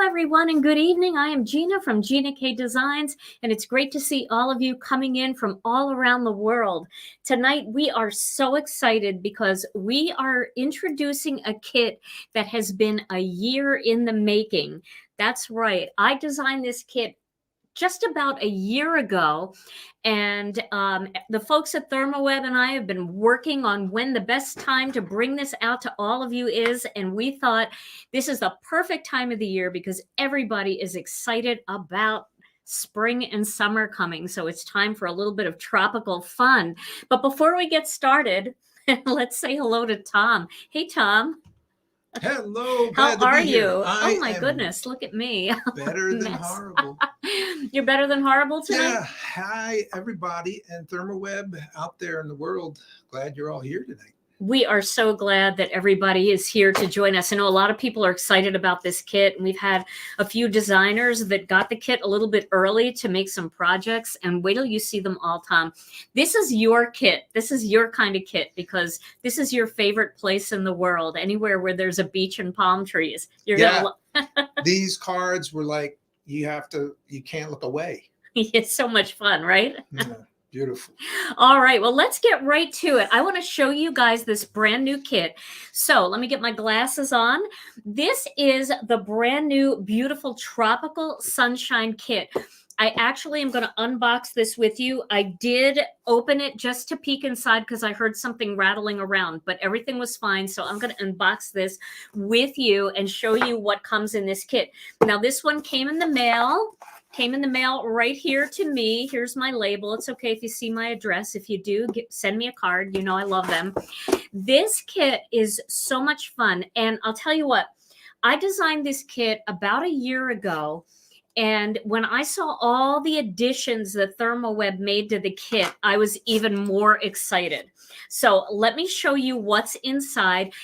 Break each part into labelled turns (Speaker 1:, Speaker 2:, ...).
Speaker 1: everyone, and good evening. I am Gina from Gina K Designs, and it's great to see all of you coming in from all around the world. Tonight, we are so excited because we are introducing a kit that has been a year in the making. That's right. I designed this kit just about a year ago. And the folks at ThermOWeb and I have been working on when the best time to bring this out to all of you is. And we thought this is the perfect time of the year because everybody is excited about spring and summer coming. So it's time for a little bit of tropical fun. But before we get started, let's say hello to Tom. Hey, Tom.
Speaker 2: Hello,
Speaker 1: How are you?
Speaker 2: Oh
Speaker 1: my goodness, look at me.
Speaker 2: Better than horrible.
Speaker 1: You're better than horrible tonight?
Speaker 2: Yeah. Hi, everybody and ThermOWeb out there in the world. Glad you're all here tonight.
Speaker 1: We are so glad that everybody is here to join us. I know a lot of people are excited about this kit, and we've had a few designers that got the kit a little bit early to make some projects, and wait till you see them all, Tom. This is your kit. This is your kind of kit because this is your favorite place in the world, anywhere where there's a beach and palm trees.
Speaker 2: These cards were like, you can't look away.
Speaker 1: It's so much fun, right?
Speaker 2: Yeah. Beautiful.
Speaker 1: All right, well, let's get right to it. I want to show you guys this brand new kit. So let me get my glasses on. This is the brand new, beautiful Tropical Sunshine Kit. I actually am going to unbox this with you. I did open it just to peek inside because I heard something rattling around, but everything was fine. So I'm going to unbox this with you and show you what comes in this kit. Now, this one came in the mail. Came in the mail right here to me. Here's my label. It's okay if you see my address. If you do, send me a card. You know I love them. This kit is so much fun. And I'll tell you what, I designed this kit about a year ago. And when I saw all the additions that ThermOWeb made to the kit, I was even more excited. So let me show you what's inside.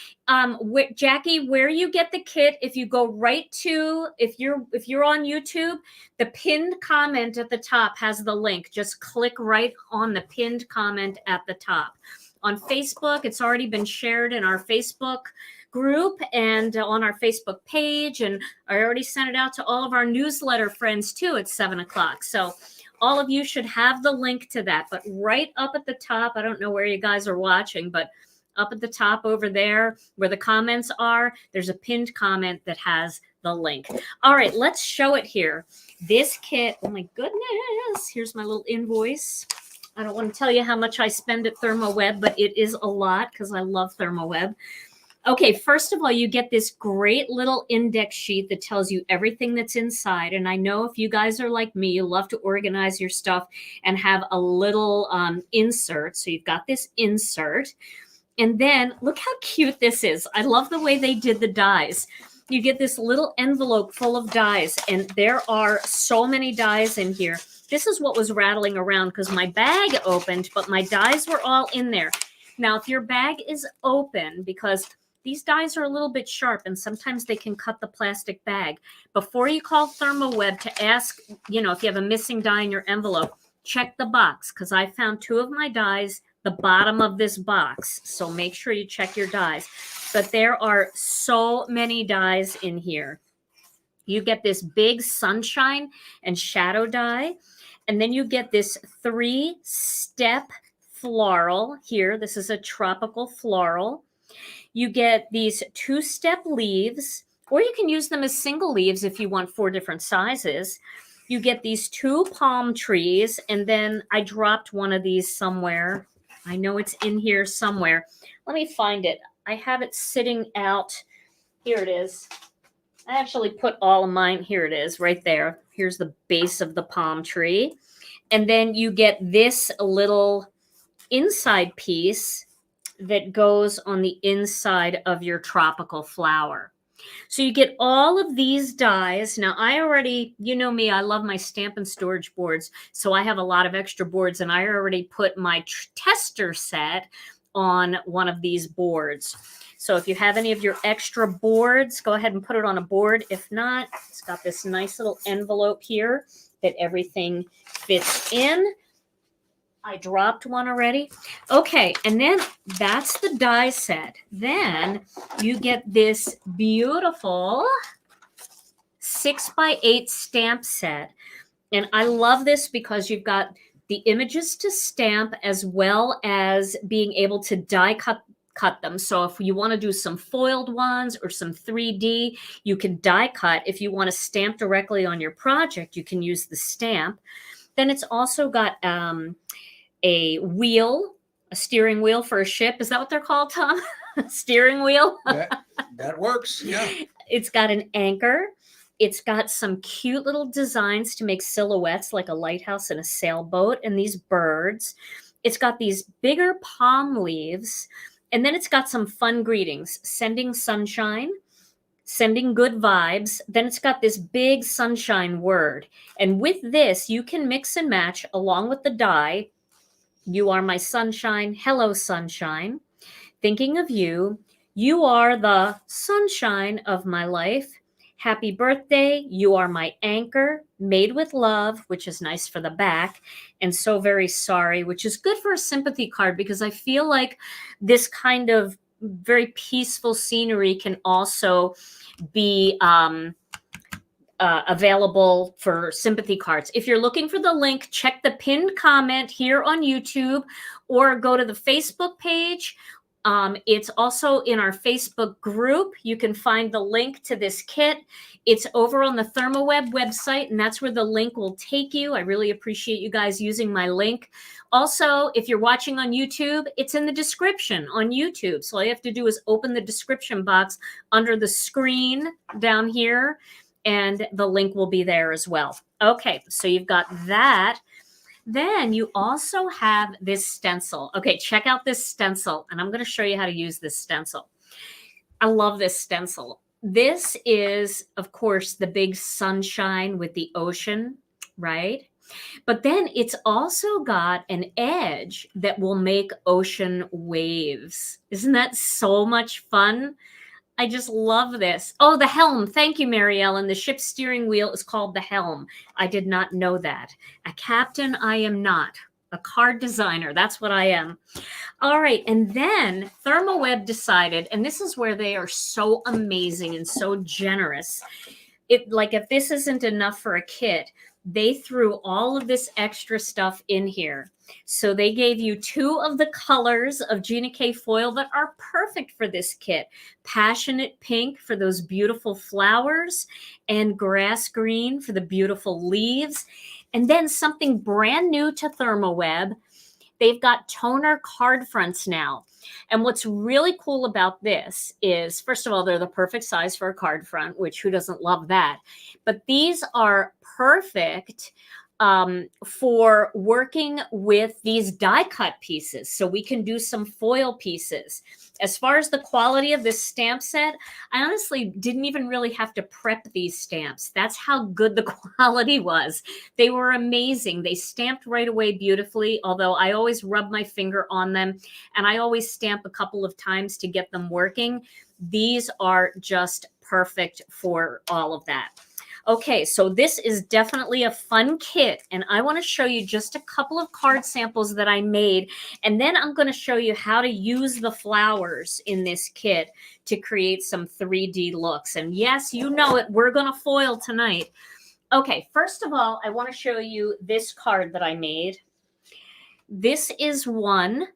Speaker 1: Jackie, where you get the kit, if you go right to, if you're on YouTube, the pinned comment at the top has the link. Just click right on the pinned comment at the top. On Facebook, it's already been shared in our Facebook group and on our Facebook page. And I already sent it out to all of our newsletter friends too at 7 o'clock. So all of you should have the link to that. But right up at the top, I don't know where you guys are watching, but up at the top over there where the comments are, there's a pinned comment that has the link. All right, let's show it here. This kit, oh my goodness, here's my little invoice. I don't want to tell you how much I spend at ThermOWeb, but it is a lot because I love ThermOWeb. Okay, first of all, you get this great little index sheet that tells you everything that's inside. And I know if you guys are like me, you love to organize your stuff and have a little insert. So you've got this insert. And then look how cute this is. I love the way they did the dies. You get this little envelope full of dies, and there are so many dies in here. This is what was rattling around because my bag opened, but my dies were all in there. Now, if your bag is open, because these dies are a little bit sharp and sometimes they can cut the plastic bag. Before you call ThermOWeb to ask, if you have a missing die in your envelope, check the box because I found 2 of my dies the bottom of this box. So make sure you check your dies. But there are so many dies in here. You get this big sunshine and shadow die. And then you get this 3-step floral here. This is a tropical floral. You get these 2-step leaves, or you can use them as single leaves if you want 4 different sizes. You get these 2 palm trees, and then I dropped one of these somewhere. I know it's in here somewhere. Let me find it. I have it sitting out. Here it is. I actually put all of mine. Here it is, right there. Here's the base of the palm tree. And then you get this little inside piece that goes on the inside of your tropical flower. So you get all of these dies. Now, I already, you know me, I love my stamp and storage boards. So I have a lot of extra boards, and I already put my tester set on one of these boards. So if you have any of your extra boards, go ahead and put it on a board. If not, it's got this nice little envelope here that everything fits in. I dropped one already. Okay, and then that's the die set. Then you get this beautiful 6x8 stamp set. And I love this because you've got the images to stamp as well as being able to die cut them. So if you want to do some foiled ones or some 3D, you can die cut. If you want to stamp directly on your project, you can use the stamp. Then it's also got a wheel, a steering wheel for a ship. Is that what they're called, Tom? Steering wheel?
Speaker 2: That works, yeah.
Speaker 1: It's got an anchor. It's got some cute little designs to make silhouettes like a lighthouse and a sailboat and these birds. It's got these bigger palm leaves. And then it's got some fun greetings, sending sunshine, sending good vibes. Then it's got this big sunshine word. And with this, you can mix and match along with the die. You are my sunshine. Hello, sunshine. Thinking of you. You are the sunshine of my life. Happy birthday. You are my anchor. Made with love, which is nice for the back. And so very sorry, which is good for a sympathy card because I feel like this kind of very peaceful scenery can also be available for sympathy cards. If you're looking for the link, check the pinned comment here on YouTube or go to the Facebook page. It's also in our Facebook group. You can find the link to this kit. It's over on the ThermOWeb website, and that's where the link will take you. I really appreciate you guys using my link. Also, if you're watching on YouTube, it's in the description on YouTube. So all you have to do is open the description box under the screen down here, and the link will be there as well. Okay, so you've got that. Then you also have this stencil. Okay, check out this stencil, and I'm going to show you how to use this stencil. I love this stencil. This is, of course, the big sunshine with the ocean, right? But then it's also got an edge that will make ocean waves. Isn't that so much fun? I just love this. Oh, the helm. Thank you, Mary Ellen. The ship's steering wheel is called the helm. I did not know that. A captain, I am not. A card designer. That's what I am. All right. And then ThermOWeb decided, and this is where they are so amazing and so generous. Like if this isn't enough for a kit, they threw all of this extra stuff in here. So they gave you 2 of the colors of Gina K foil that are perfect for this kit. Passionate pink for those beautiful flowers and grass green for the beautiful leaves. And then something brand new to ThermOWeb. They've got toner card fronts now. And what's really cool about this is, first of all, they're the perfect size for a card front, which who doesn't love that? But these are perfect for working with these die cut pieces. So we can do some foil pieces. As far as the quality of this stamp set, I honestly didn't even really have to prep these stamps. That's how good the quality was. They were amazing. They stamped right away beautifully, although I always rub my finger on them and I always stamp a couple of times to get them working. These are just perfect for all of that. Okay, so this is definitely a fun kit, and I want to show you just a couple of card samples that I made, and then I'm going to show you how to use the flowers in this kit to create some 3D looks. And yes, you know it, we're going to foil tonight. Okay, first of all, I want to show you this card that I made. This is one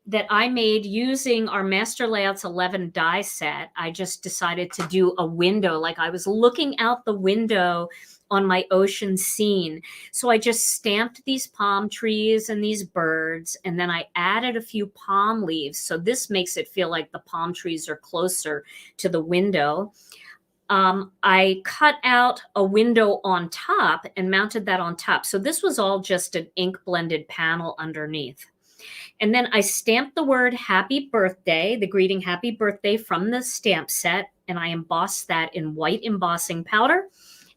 Speaker 1: that I made using our Master Layouts 11 die set. I just decided to do a window, like I was looking out the window on my ocean scene. So I just stamped these palm trees and these birds, and then I added a few palm leaves. So this makes it feel like the palm trees are closer to the window. I cut out a window on top and mounted that on top. So this was all just an ink blended panel underneath. And then I stamped the word happy birthday, the greeting happy birthday from the stamp set. And I embossed that in white embossing powder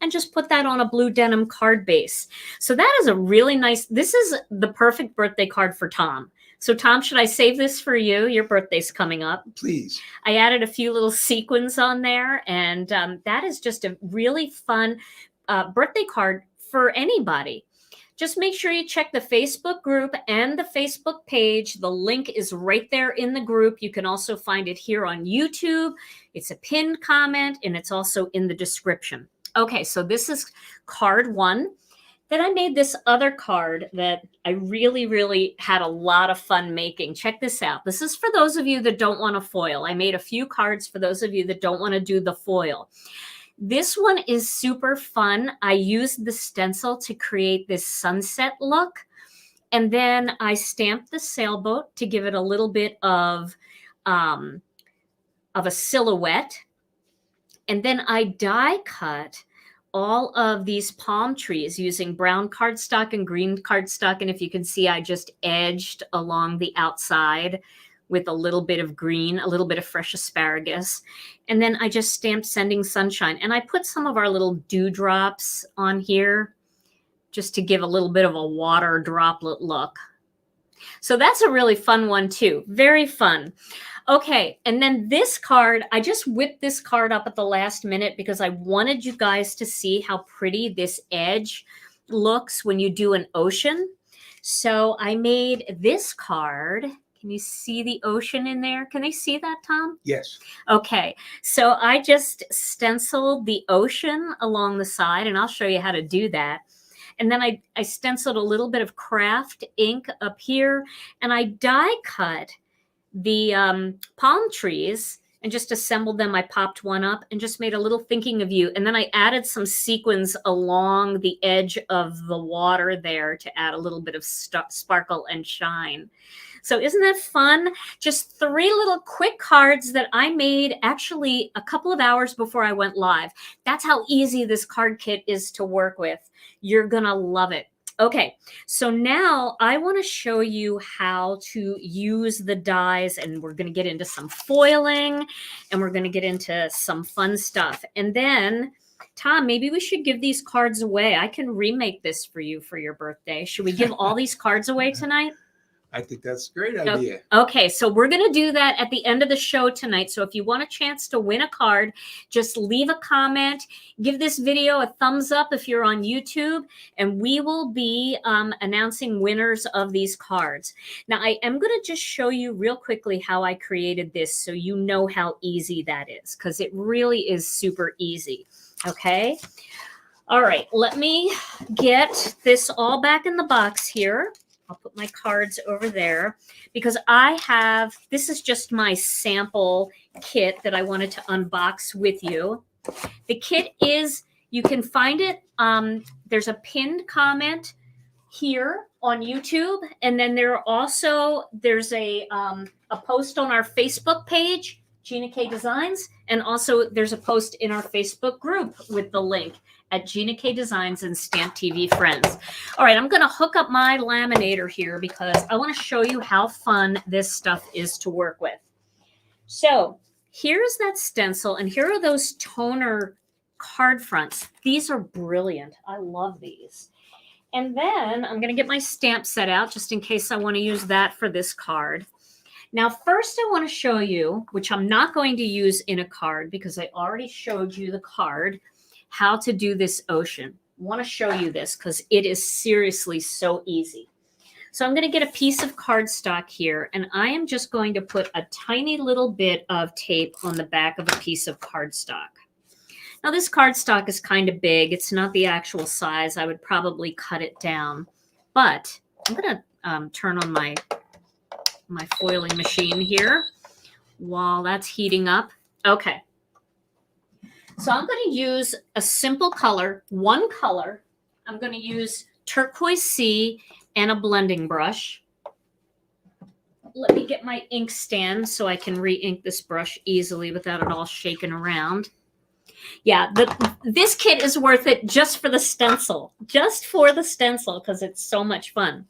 Speaker 1: and just put that on a blue denim card base. So that is a really nice, this is the perfect birthday card for Tom. So Tom, should I save this for you? Your birthday's coming up.
Speaker 2: Please.
Speaker 1: I added a few little sequins on there. And that is just a really fun birthday card for anybody. Just make sure you check the Facebook group and the Facebook page. The link is right there in the group. You can also find it here on YouTube. It's a pinned comment, and it's also in the description. Okay, so this is card 1. Then I made this other card that I really, really had a lot of fun making. Check this out. This is for those of you that don't want to foil. I made a few cards for those of you that don't want to do the foil. This one is super fun. I used the stencil to create this sunset look. And then I stamped the sailboat to give it a little bit of a silhouette. And then I die cut all of these palm trees using brown cardstock and green cardstock. And if you can see, I just edged along the outside with a little bit of green, a little bit of fresh asparagus. And then I just stamped Sending Sunshine. And I put some of our little dewdrops on here just to give a little bit of a water droplet look. So that's a really fun one too. Very fun. Okay, and then this card, I just whipped this card up at the last minute because I wanted you guys to see how pretty this edge looks when you do an ocean. So I made this card. Can you see the ocean in there? Can they see that, Tom?
Speaker 2: Yes.
Speaker 1: Okay, so I just stenciled the ocean along the side, and I'll show you how to do that. And then I stenciled a little bit of craft ink up here, and I die cut the palm trees and just assembled them. I popped one up and just made a little thinking of you. And then I added some sequins along the edge of the water there to add a little bit of sparkle and shine. So isn't that fun? Just 3 little quick cards that I made actually a couple of hours before I went live. That's how easy this card kit is to work with. You're gonna love it. Okay, so now I want to show you how to use the dies, and we're going to get into some foiling, and we're going to get into some fun stuff. And then, Tom, maybe we should give these cards away. I can remake this for you for your birthday. Should we give all these cards away tonight?
Speaker 2: I think that's a great idea.
Speaker 1: Okay, so we're going to do that at the end of the show tonight. So if you want a chance to win a card, just leave a comment. Give this video a thumbs up if you're on YouTube, and we will be announcing winners of these cards. Now, I am going to just show you real quickly how I created this so you know how easy that is, because it really is super easy. Okay? All right, let me get this all back in the box here. I'll put my cards over there because this is just my sample kit that I wanted to unbox with you. The kit is, you can find it, there's a pinned comment here on YouTube, and then there's a post on our Facebook page, Gina K Designs, and also there's a post in our Facebook group with the link at Gina K Designs and Stamp TV Friends. All right, I'm going to hook up my laminator here because I want to show you how fun this stuff is to work with. So here's that stencil, and here are those toner card fronts. These are brilliant. I love these. And then I'm going to get my stamp set out just in case I want to use that for this card. Now, first I want to show you, which I'm not going to use in a card because I already showed you the card, how to do this ocean. I want to show you this because it is seriously so easy. So I'm going to get a piece of cardstock here, and I am just going to put a tiny little bit of tape on the back of a piece of cardstock. Now this cardstock is kind of big. It's not the actual size. I would probably cut it down, but I'm going to turn on my foiling machine here while that's heating up. Okay. So I'm going to use a simple color, one color. I'm going to use turquoise sea and a blending brush. Let me get my ink stand so I can re-ink this brush easily without it all shaking around. Yeah, this kit is worth it just for the stencil, because it's so much fun.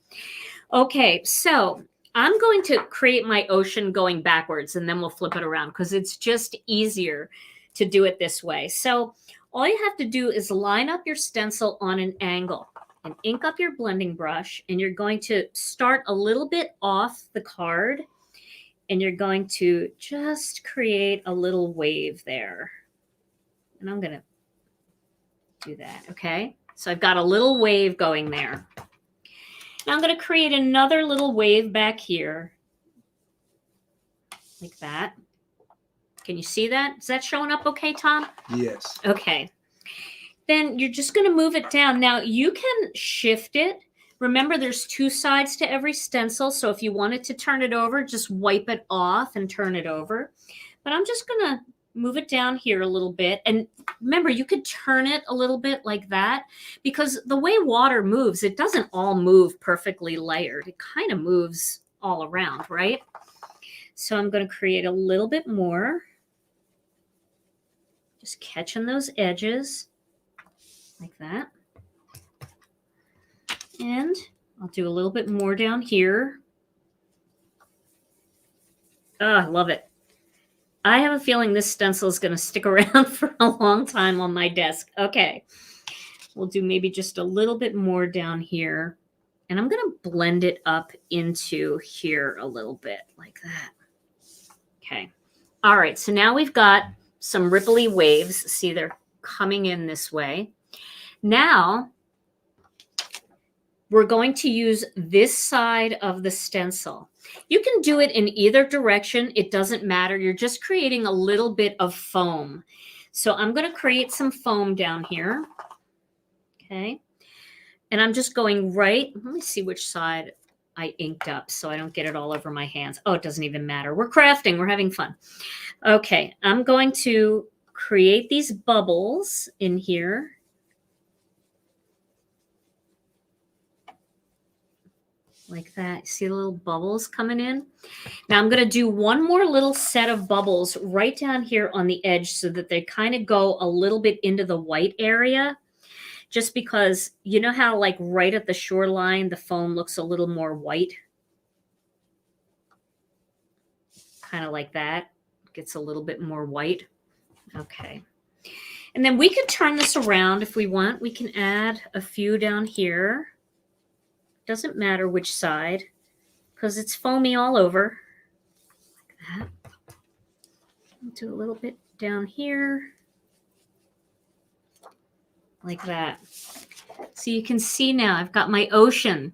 Speaker 1: Okay, so I'm going to create my ocean going backwards, and then we'll flip it around because it's just easier to do it this way. So all you have to do is line up your stencil on an angle and ink up your blending brush, and you're going to start a little bit off the card, and you're going to just create a little wave there. And I'm going to do that, okay? So I've got a little wave going there. Now I'm going to create another little wave back here, like that. Can you see that? Is that showing up okay, Tom?
Speaker 2: Yes.
Speaker 1: Okay. then you're just going to move it down. Now you can shift it. Remember, there's two sides to every stencil. So if you wanted to turn it over, just wipe it off and turn it over. But I'm just going to move it down here a little bit. And remember, you could turn it a little bit like that, because the way water moves, it doesn't all move perfectly layered. It kind of moves all around, right? So I'm going to create a little bit more. Just catching those edges like that. And I'll do a little bit more down here. Oh, I love it. I have a feeling this stencil is going to stick around for a long time on my desk. Okay. We'll do maybe just a little bit more down here. And I'm going to blend it up into here a little bit like that. Okay. All right. So now we've got some ripply waves. See, they're coming in this way. Now we're going to use this side of the stencil. You can do it in either direction. It doesn't matter. You're just creating a little bit of foam. So I'm going to create some foam down here. Okay. And I'm just going right. Let me see which side I inked up so I don't get it all over my hands. Oh, it doesn't even matter. We're crafting. We're having fun. Okay. I'm going to create these bubbles in here. Like that. See the little bubbles coming in? Now I'm going to do one more little set of bubbles right down here on the edge so that they kind of go a little bit into the white area. Just because you know how like right at the shoreline, the foam looks a little more white? Kind of like that. Gets a little bit more white. Okay. And then we could turn this around if we want. We can add a few down here. Doesn't matter which side because it's foamy all over. Like that. I'll do a little bit down here. Like that. So you can see now I've got my ocean.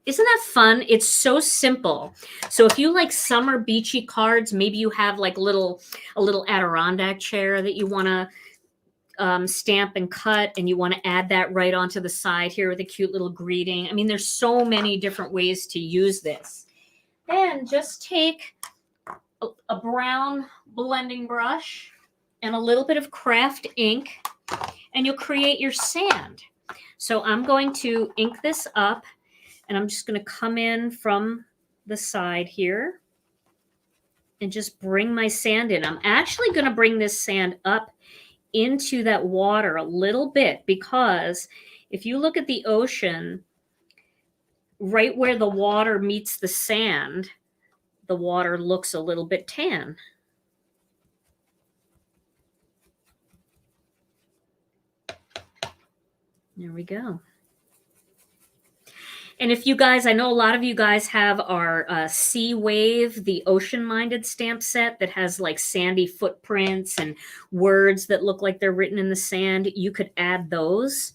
Speaker 1: Isn't that fun? It's so simple. So if you like summer beachy cards, maybe you have like a little Adirondack chair that you want to stamp and cut, and you want to add that right onto the side here with a cute little greeting. I mean, there's so many different ways to use this. Then just take a brown blending brush and a little bit of craft ink, and you'll create your sand. So I'm going to ink this up, and I'm just going to come in from the side here and just bring my sand in. I'm actually going to bring this sand up into that water a little bit, because if you look at the ocean, right where the water meets the sand, the water looks a little bit tan. There we go. And if you guys, I know a lot of you guys have our Sea Wave, the ocean-minded stamp set that has like sandy footprints and words that look like they're written in the sand. You could add those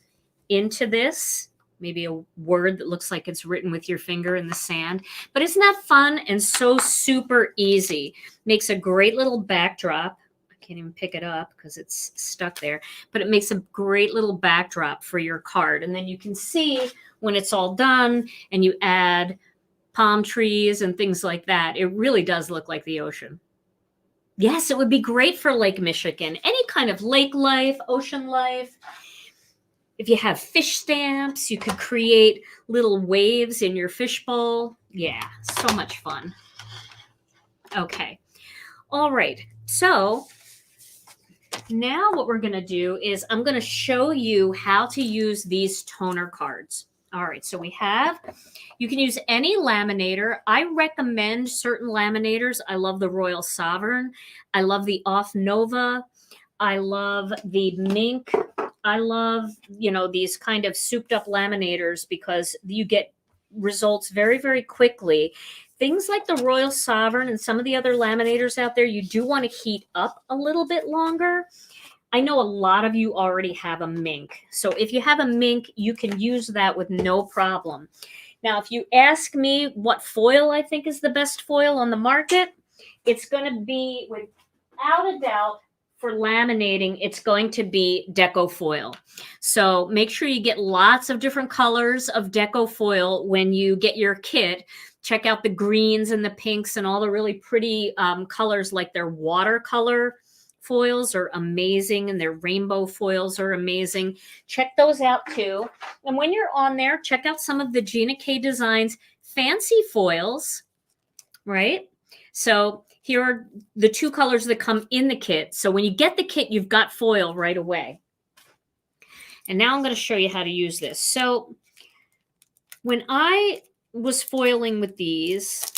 Speaker 1: into this. Maybe a word that looks like it's written with your finger in the sand. But isn't that fun and so super easy? Makes a great little backdrop. I can't even pick it up because it's stuck there. But it makes a great little backdrop for your card. And then you can see when it's all done and you add palm trees and things like that, it really does look like the ocean. Yes, it would be great for Lake Michigan. Any kind of lake life, ocean life. If you have fish stamps, you could create little waves in your fishbowl. Yeah, so much fun. Okay. All right. So now what we're going to do is I'm going to show you how to use these toner cards. All right, so you can use any laminator. I recommend certain laminators. I love the Royal Sovereign. I love the Off Nova. I love the Mink. I love, these kind of souped up laminators because you get results very, very quickly. Things like the Royal Sovereign and some of the other laminators out there, you do want to heat up a little bit longer. I know a lot of you already have a Mink. So if you have a Mink, you can use that with no problem. Now, if you ask me what foil I think is the best foil on the market, it's going to be, without a doubt, for laminating, it's going to be deco-foil. So make sure you get lots of different colors of deco-foil when you get your kit. Check out the greens and the pinks and all the really pretty colors, like their watercolor foils are amazing and their rainbow foils are amazing. Check those out too. And when you're on there, check out some of the Gina K Designs fancy foils, right? So here are the two colors that come in the kit. So when you get the kit, you've got foil right away. And now I'm going to show you how to use this. So when I was foiling with these,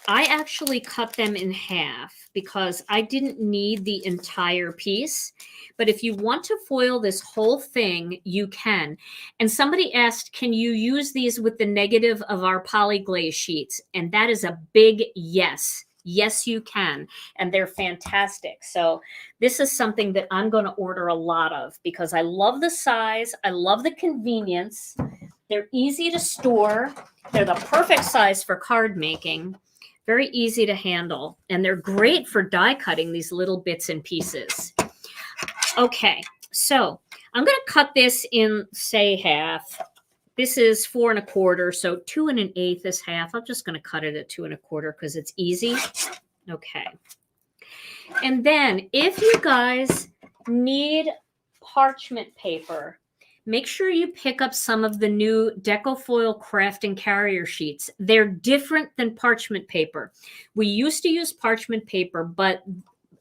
Speaker 1: I actually cut them in half because I didn't need the entire piece. But if you want to foil this whole thing, you can. And somebody asked, can you use these with the negative of our polyglaze sheets? And that is a big yes. Yes, you can. And they're fantastic. So this is something that I'm going to order a lot of because I love the size. I love the convenience. They're easy to store. They're the perfect size for card making. Very easy to handle. And they're great for die cutting these little bits and pieces. Okay, so I'm going to cut this in, say, half. This is 4 1/4, so 2 1/8 is half. I'm just going to cut it at 2 1/4 because it's easy. Okay. And then if you guys need parchment paper, make sure you pick up some of the new deco-foil craft and carrier sheets. They're different than parchment paper. We used to use parchment paper, but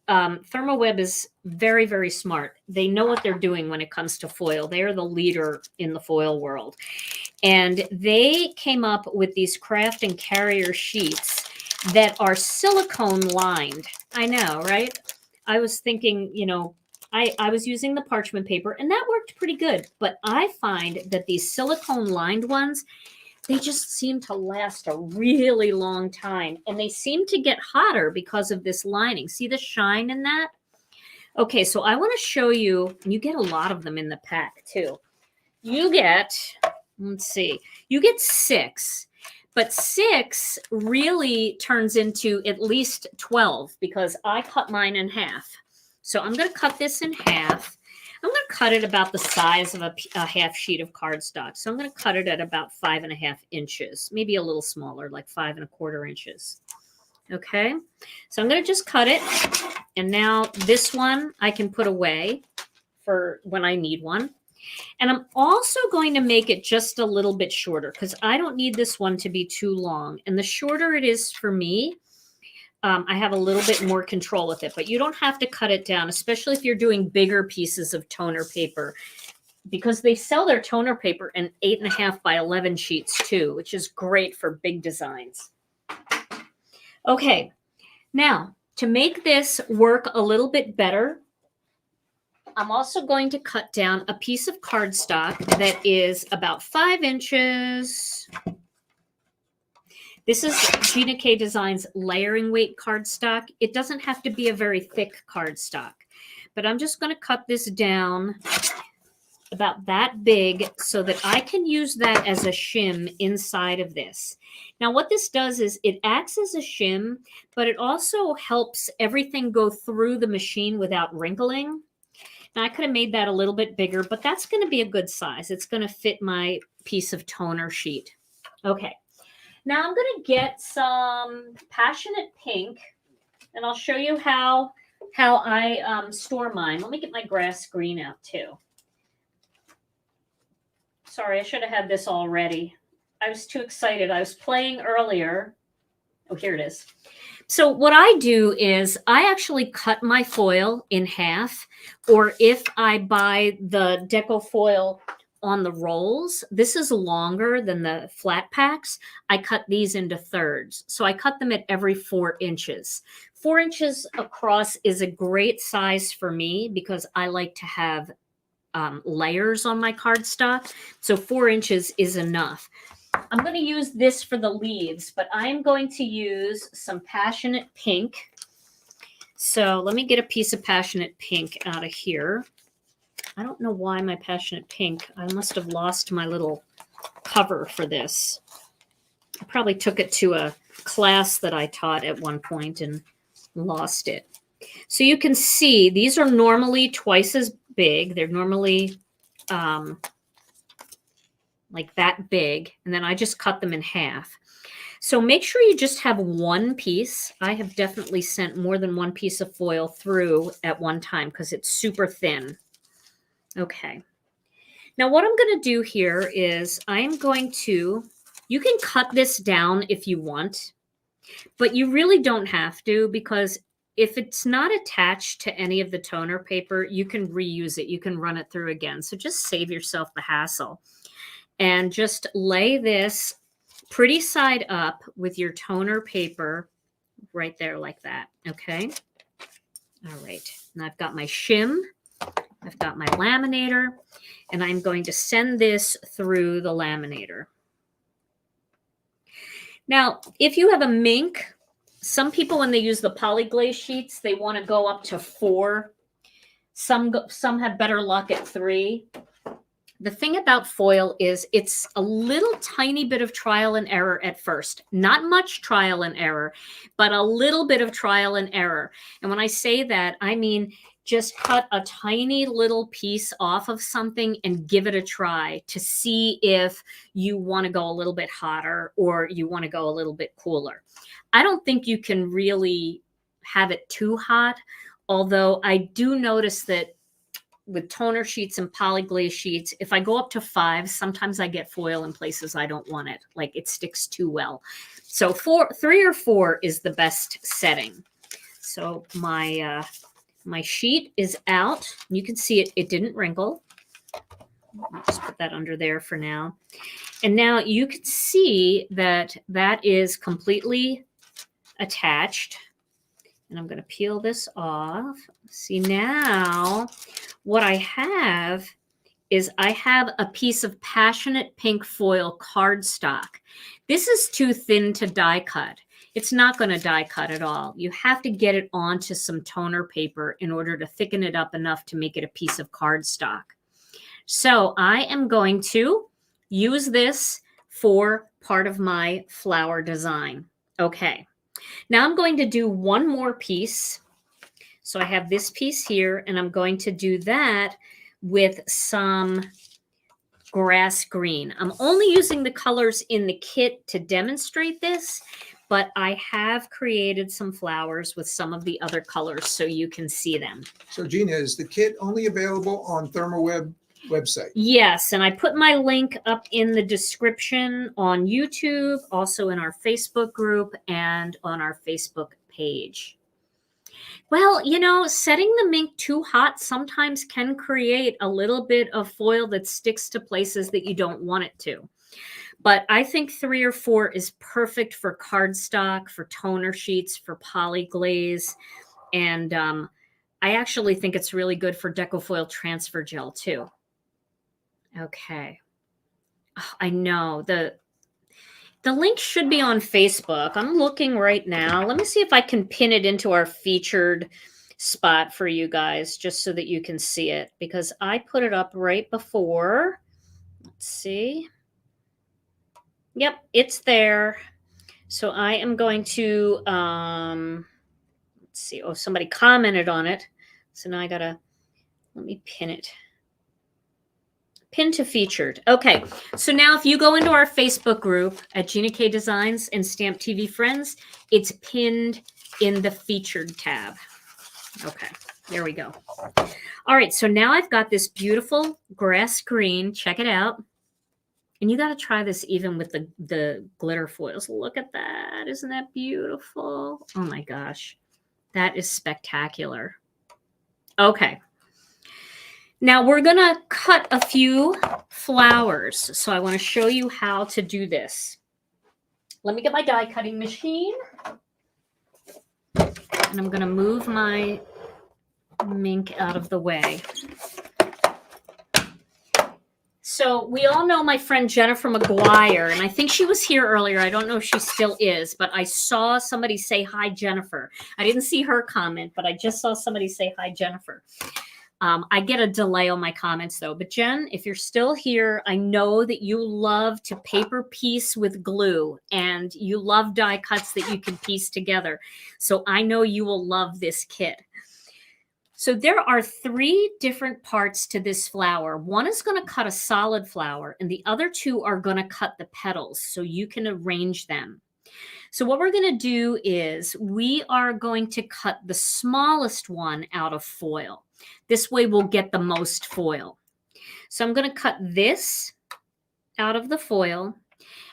Speaker 1: ThermOWeb is very, very smart. They know what they're doing when it comes to foil. They are the leader in the foil world. And they came up with these craft and carrier sheets that are silicone lined. I know, right? I was thinking, you know, I was using the parchment paper and that worked pretty good. But I find that these silicone lined ones, they just seem to last a really long time. And they seem to get hotter because of this lining. See the shine in that? Okay, so I want to show you, and you get a lot of them in the pack too. You get, let's see, you get 6. But 6 really turns into at least 12 because I cut mine in half. So I'm going to cut this in half. I'm going to cut it about the size of a half sheet of cardstock. So I'm going to cut it at about 5.5 inches, maybe a little smaller, like 5 1/4 inches. Okay, so I'm going to just cut it. And now this one I can put away for when I need one. And I'm also going to make it just a little bit shorter because I don't need this one to be too long. And the shorter it is for me, I have a little bit more control with it, but you don't have to cut it down, especially if you're doing bigger pieces of toner paper, because they sell their toner paper in 8.5 by 11 sheets too, which is great for big designs. Okay, now to make this work a little bit better, I'm also going to cut down a piece of cardstock that is about 5 inches. This is Gina K Designs layering weight cardstock. It doesn't have to be a very thick cardstock, but I'm just going to cut this down about that big so that I can use that as a shim inside of this. Now, what this does is it acts as a shim, but it also helps everything go through the machine without wrinkling. Now, I could have made that a little bit bigger, but that's going to be a good size. It's going to fit my piece of toner sheet. Okay. Now I'm going to get some Passionate Pink, and I'll show you how I store mine. Let me get my grass green out too. Sorry, I should have had this all ready. I was too excited. I was playing earlier. Oh, here it is. So what I do is I actually cut my foil in half, or if I buy the deco-foil on the rolls, this is longer than the flat packs. I cut these into thirds. So I cut them at every 4 inches. 4 inches across is a great size for me because I like to have layers on my cardstock. So 4 inches is enough. I'm going to use this for the leaves, but I'm going to use some Passionate Pink. So let me get a piece of Passionate Pink out of here. I don't know why my Passionate Pink, I must have lost my little cover for this. I probably took it to a class that I taught at one point and lost it. So you can see these are normally twice as big. They're normally like that big. And then I just cut them in half. So make sure you just have one piece. I have definitely sent more than one piece of foil through at one time because it's super thin. Okay. Now what I'm going to do here is I'm going to, you can cut this down if you want, but you really don't have to, because if it's not attached to any of the toner paper, you can reuse it. You can run it through again. So just save yourself the hassle and just lay this pretty side up with your toner paper right there like that. Okay. All right. Now I've got my shim. I've got my laminator, and I'm going to send this through the laminator. Now, if you have a mink, some people, when they use the polyglaze sheets, they want to go up to 4. Some have better luck at 3. The thing about foil is it's a little tiny bit of trial and error at first. Not much trial and error, but a little bit of trial and error. And when I say that, I mean just cut a tiny little piece off of something and give it a try to see if you want to go a little bit hotter or you want to go a little bit cooler. I don't think you can really have it too hot, although I do notice that with toner sheets and polyglaze sheets, if I go up to 5, sometimes I get foil in places I don't want it. Like it sticks too well. So 3 or 4 is the best setting. So my sheet is out. You can see it didn't wrinkle. I'll just put that under there for now. And now you can see that that is completely attached. And I'm going to peel this off. See, now what I have is I have a piece of passionate pink foil cardstock. This is too thin to die cut. It's not going to die cut at all. You have to get it onto some toner paper in order to thicken it up enough to make it a piece of cardstock. So I am going to use this for part of my flower design. Okay. Now I'm going to do one more piece. So I have this piece here, and I'm going to do that with some grass green. I'm only using the colors in the kit to demonstrate this, but I have created some flowers with some of the other colors so you can see them.
Speaker 2: So Gina, is the kit only available on ThermOWeb website?
Speaker 1: Yes, and I put my link up in the description on YouTube, also in our Facebook group and on our Facebook page. Well, you know, setting the mink too hot sometimes can create a little bit of foil that sticks to places that you don't want it to. But I think 3 or 4 is perfect for cardstock, for toner sheets, for polyglaze, and I actually think it's really good for deco-foil transfer gel too. Okay. Oh, I know the link should be on Facebook. I'm looking right now. Let me see if I can pin it into our featured spot for you guys, just so that you can see it, because I put it up right before. Let's see. Yep, it's there. So I am going to, let's see. Oh, somebody commented on it. So now I gotta, let me pin it. Pin to featured. Okay, so now if you go into our Facebook group at Gina K Designs and Stamp TV Friends, it's pinned in the featured tab. Okay, there we go. All right, so now I've got this beautiful grass green. Check it out. And you got to try this even with the glitter foils. Look at that. Isn't that beautiful? Oh my gosh. That is spectacular. Okay. Now we're going to cut a few flowers. So I want to show you how to do this. Let me get my die cutting machine. And I'm going to move my mink out of the way. So we all know my friend Jennifer McGuire, and I think she was here earlier. I don't know if she still is, but I saw somebody say, hi, Jennifer. I didn't see her comment, but I just saw somebody say, hi, Jennifer. I get a delay on my comments though. But Jen, if you're still here, I know that you love to paper piece with glue and you love die cuts that you can piece together. So I know you will love this kit. So there are 3 different parts to this flower. One is going to cut a solid flower and the other 2 are going to cut the petals so you can arrange them. So what we're going to do is we are going to cut the smallest one out of foil. This way we'll get the most foil. So I'm going to cut this out of the foil,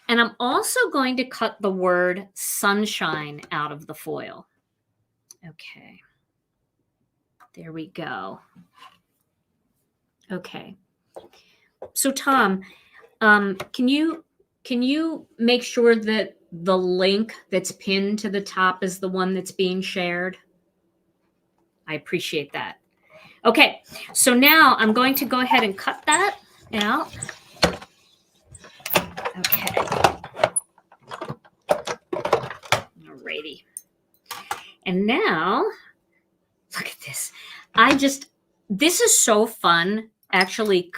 Speaker 1: and I'm also going to cut the word sunshine out of the foil. Okay. There we go. Okay. So Tom, can you make sure that the link that's pinned to the top is the one that's being shared? I appreciate that. Okay, so now I'm going to go ahead and cut that out. Okay. Alrighty. And now, look at this. This is so fun, actually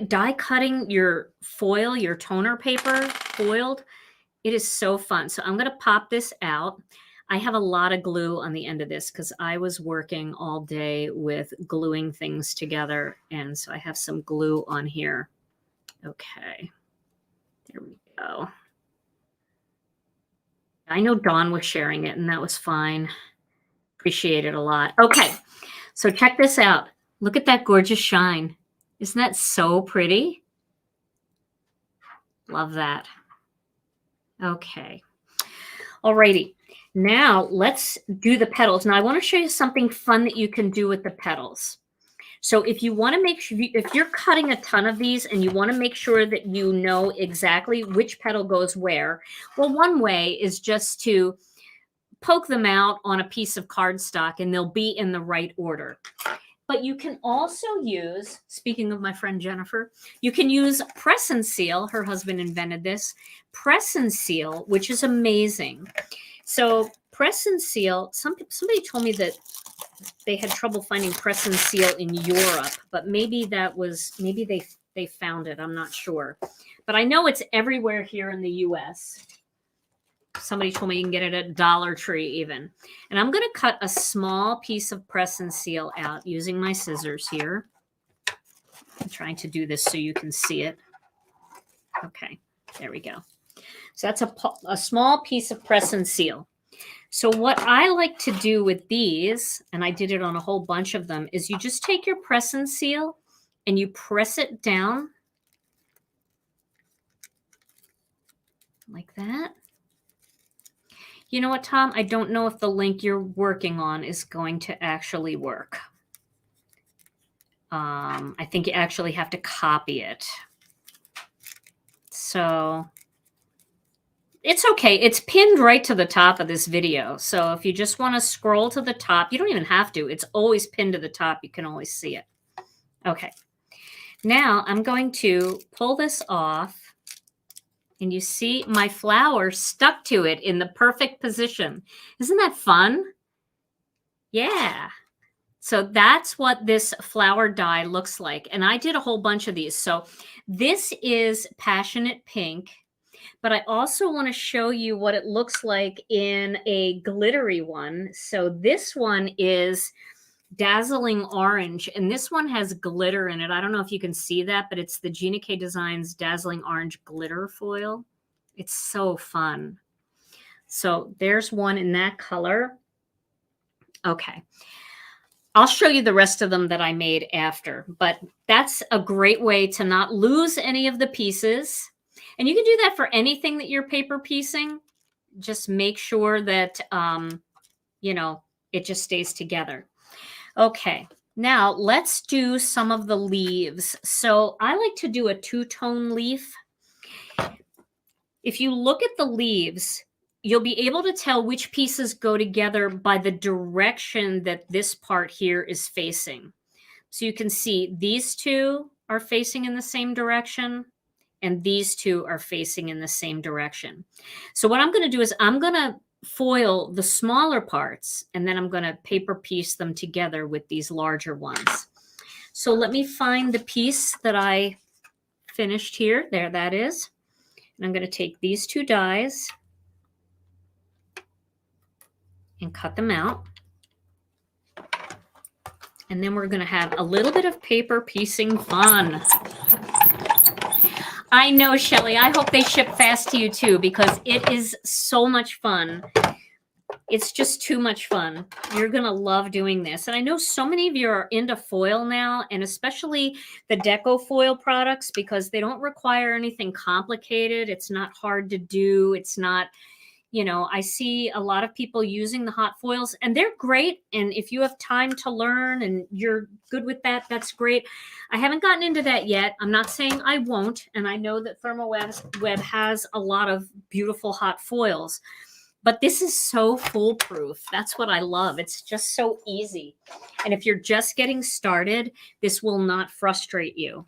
Speaker 1: die cutting your foil, your toner paper foiled. It is so fun. So I'm going to pop this out. I have a lot of glue on the end of this because I was working all day with gluing things together. And so I have some glue on here. Okay. There we go. I know Dawn was sharing it and that was fine. Appreciate it a lot. Okay. So check this out. Look at that gorgeous shine. Isn't that so pretty? Love that. Okay. Alrighty. Now let's do the petals. Now I want to show you something fun that you can do with the petals. So if you want to make sure, if you're cutting a ton of these and you want to make sure that you know exactly which petal goes where, well, one way is just to poke them out on a piece of cardstock and they'll be in the right order. But you can also use, speaking of my friend Jennifer, you can use press and seal. Her husband invented this. Press and seal, which is amazing. So press and seal, somebody told me that they had trouble finding press and seal in Europe, but maybe they found it. I'm not sure. But I know it's everywhere here in the US. Somebody told me you can get it at Dollar Tree even. And I'm going to cut a small piece of press and seal out using my scissors here. I'm trying to do this so you can see it. Okay, there we go. So that's a small piece of press and seal. So what I like to do with these, and I did it on a whole bunch of them, is you just take your press and seal and you press it down like that. You know what, Tom? I don't know if the link you're working on is going to actually work. I think you actually have to copy it. So it's okay. It's pinned right to the top of this video. So if you just want to scroll to the top, you don't even have to. It's always pinned to the top. You can always see it. Okay. Now I'm going to pull this off. And you see my flower stuck to it in the perfect position. Isn't that fun? Yeah. So that's what this flower die looks like. And I did a whole bunch of these. So this is Passionate Pink. But I also want to show you what it looks like in a glittery one. So this one is Dazzling Orange, and this one has glitter in it. I don't know if you can see that, but it's the Gina K Designs Dazzling Orange glitter foil. It's so fun. So there's one in that color. Okay. I'll show you the rest of them that I made after, but that's a great way to not lose any of the pieces. And you can do that for anything that you're paper piecing. Just make sure that, you know, it just stays together. Okay, now let's do some of the leaves. So I like to do a two-tone leaf. If you look at the leaves, you'll be able to tell which pieces go together by the direction that this part here is facing. So you can see these two are facing in the same direction, and these two are facing in the same direction. So what I'm going to do is I'm going to foil the smaller parts, and then I'm going to paper piece them together with these larger ones. So let me find the piece that I finished here. There that is. And I'm going to take these two dies and cut them out. And then we're going to have a little bit of paper piecing fun. I know, Shelly. I hope they ship fast to you too, because it is so much fun. It's just too much fun. You're going to love doing this. And I know so many of you are into foil now, and especially the deco-foil products, because they don't require anything complicated. It's not hard to do. It's not, you know, I see a lot of people using the hot foils, and they're great. And if you have time to learn and you're good with that, that's great. I haven't gotten into that yet. I'm not saying I won't. And I know that ThermOWeb has a lot of beautiful hot foils. But this is so foolproof. That's what I love. It's just so easy. And if you're just getting started, this will not frustrate you.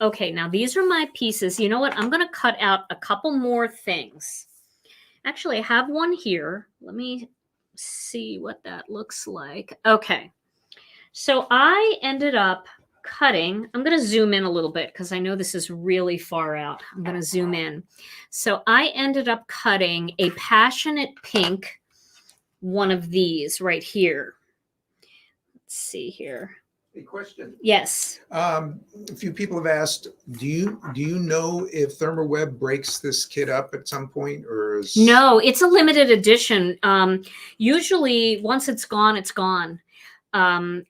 Speaker 1: Okay, now these are my pieces. You know what? I'm going to cut out a couple more things. Actually, I have one here. Let me see what that looks like. Okay, so I ended up cutting. I'm going to zoom in a little bit because I know this is really far out. I'm going to zoom in. So I ended up cutting a passionate pink, one of these right here. Let's see here.
Speaker 2: A question.
Speaker 1: Yes.
Speaker 2: A few people have asked, do you know if ThermOWeb breaks this kit up at some point, or is...
Speaker 1: No, it's a limited edition. Usually once it's gone, it's gone.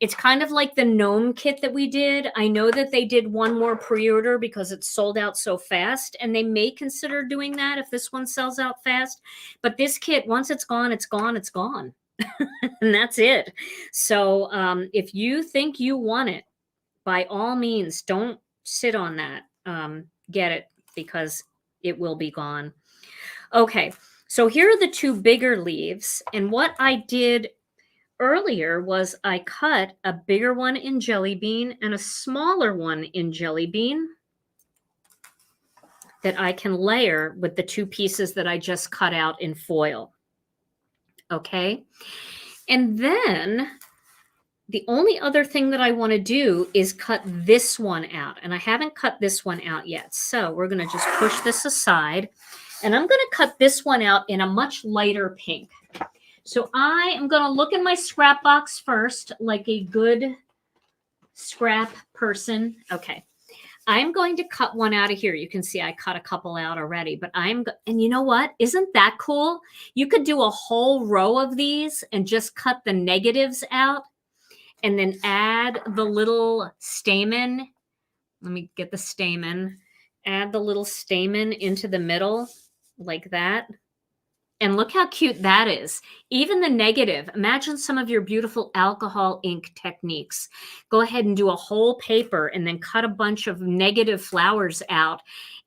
Speaker 1: It's kind of like the gnome kit that we did. I know that they did one more pre-order because it sold out so fast, and they may consider doing that if this one sells out fast. But this kit, once it's gone, it's gone, it's gone. And that's it. So if you think you want it, by all means, don't sit on that. Get it, because it will be gone. Okay, so here are the two bigger leaves. And what I did earlier was I cut a bigger one in jelly bean and a smaller one in jelly bean that I can layer with the two pieces that I just cut out in foil. Okay. And then the only other thing that I want to do is cut this one out. And I haven't cut this one out yet. So we're going to just push this aside. And I'm going to cut this one out in a much lighter pink. So I am going to look in my scrap box first, like a good scrap person. Okay. I'm going to cut one out of here. You can see I cut a couple out already, but and you know what? Isn't that cool? You could do a whole row of these and just cut the negatives out and then add the little stamen. Let me get the stamen. Add the little stamen into the middle like that. And look how cute that is. Even the negative. Imagine some of your beautiful alcohol ink techniques. Go ahead and do a whole paper and then cut a bunch of negative flowers out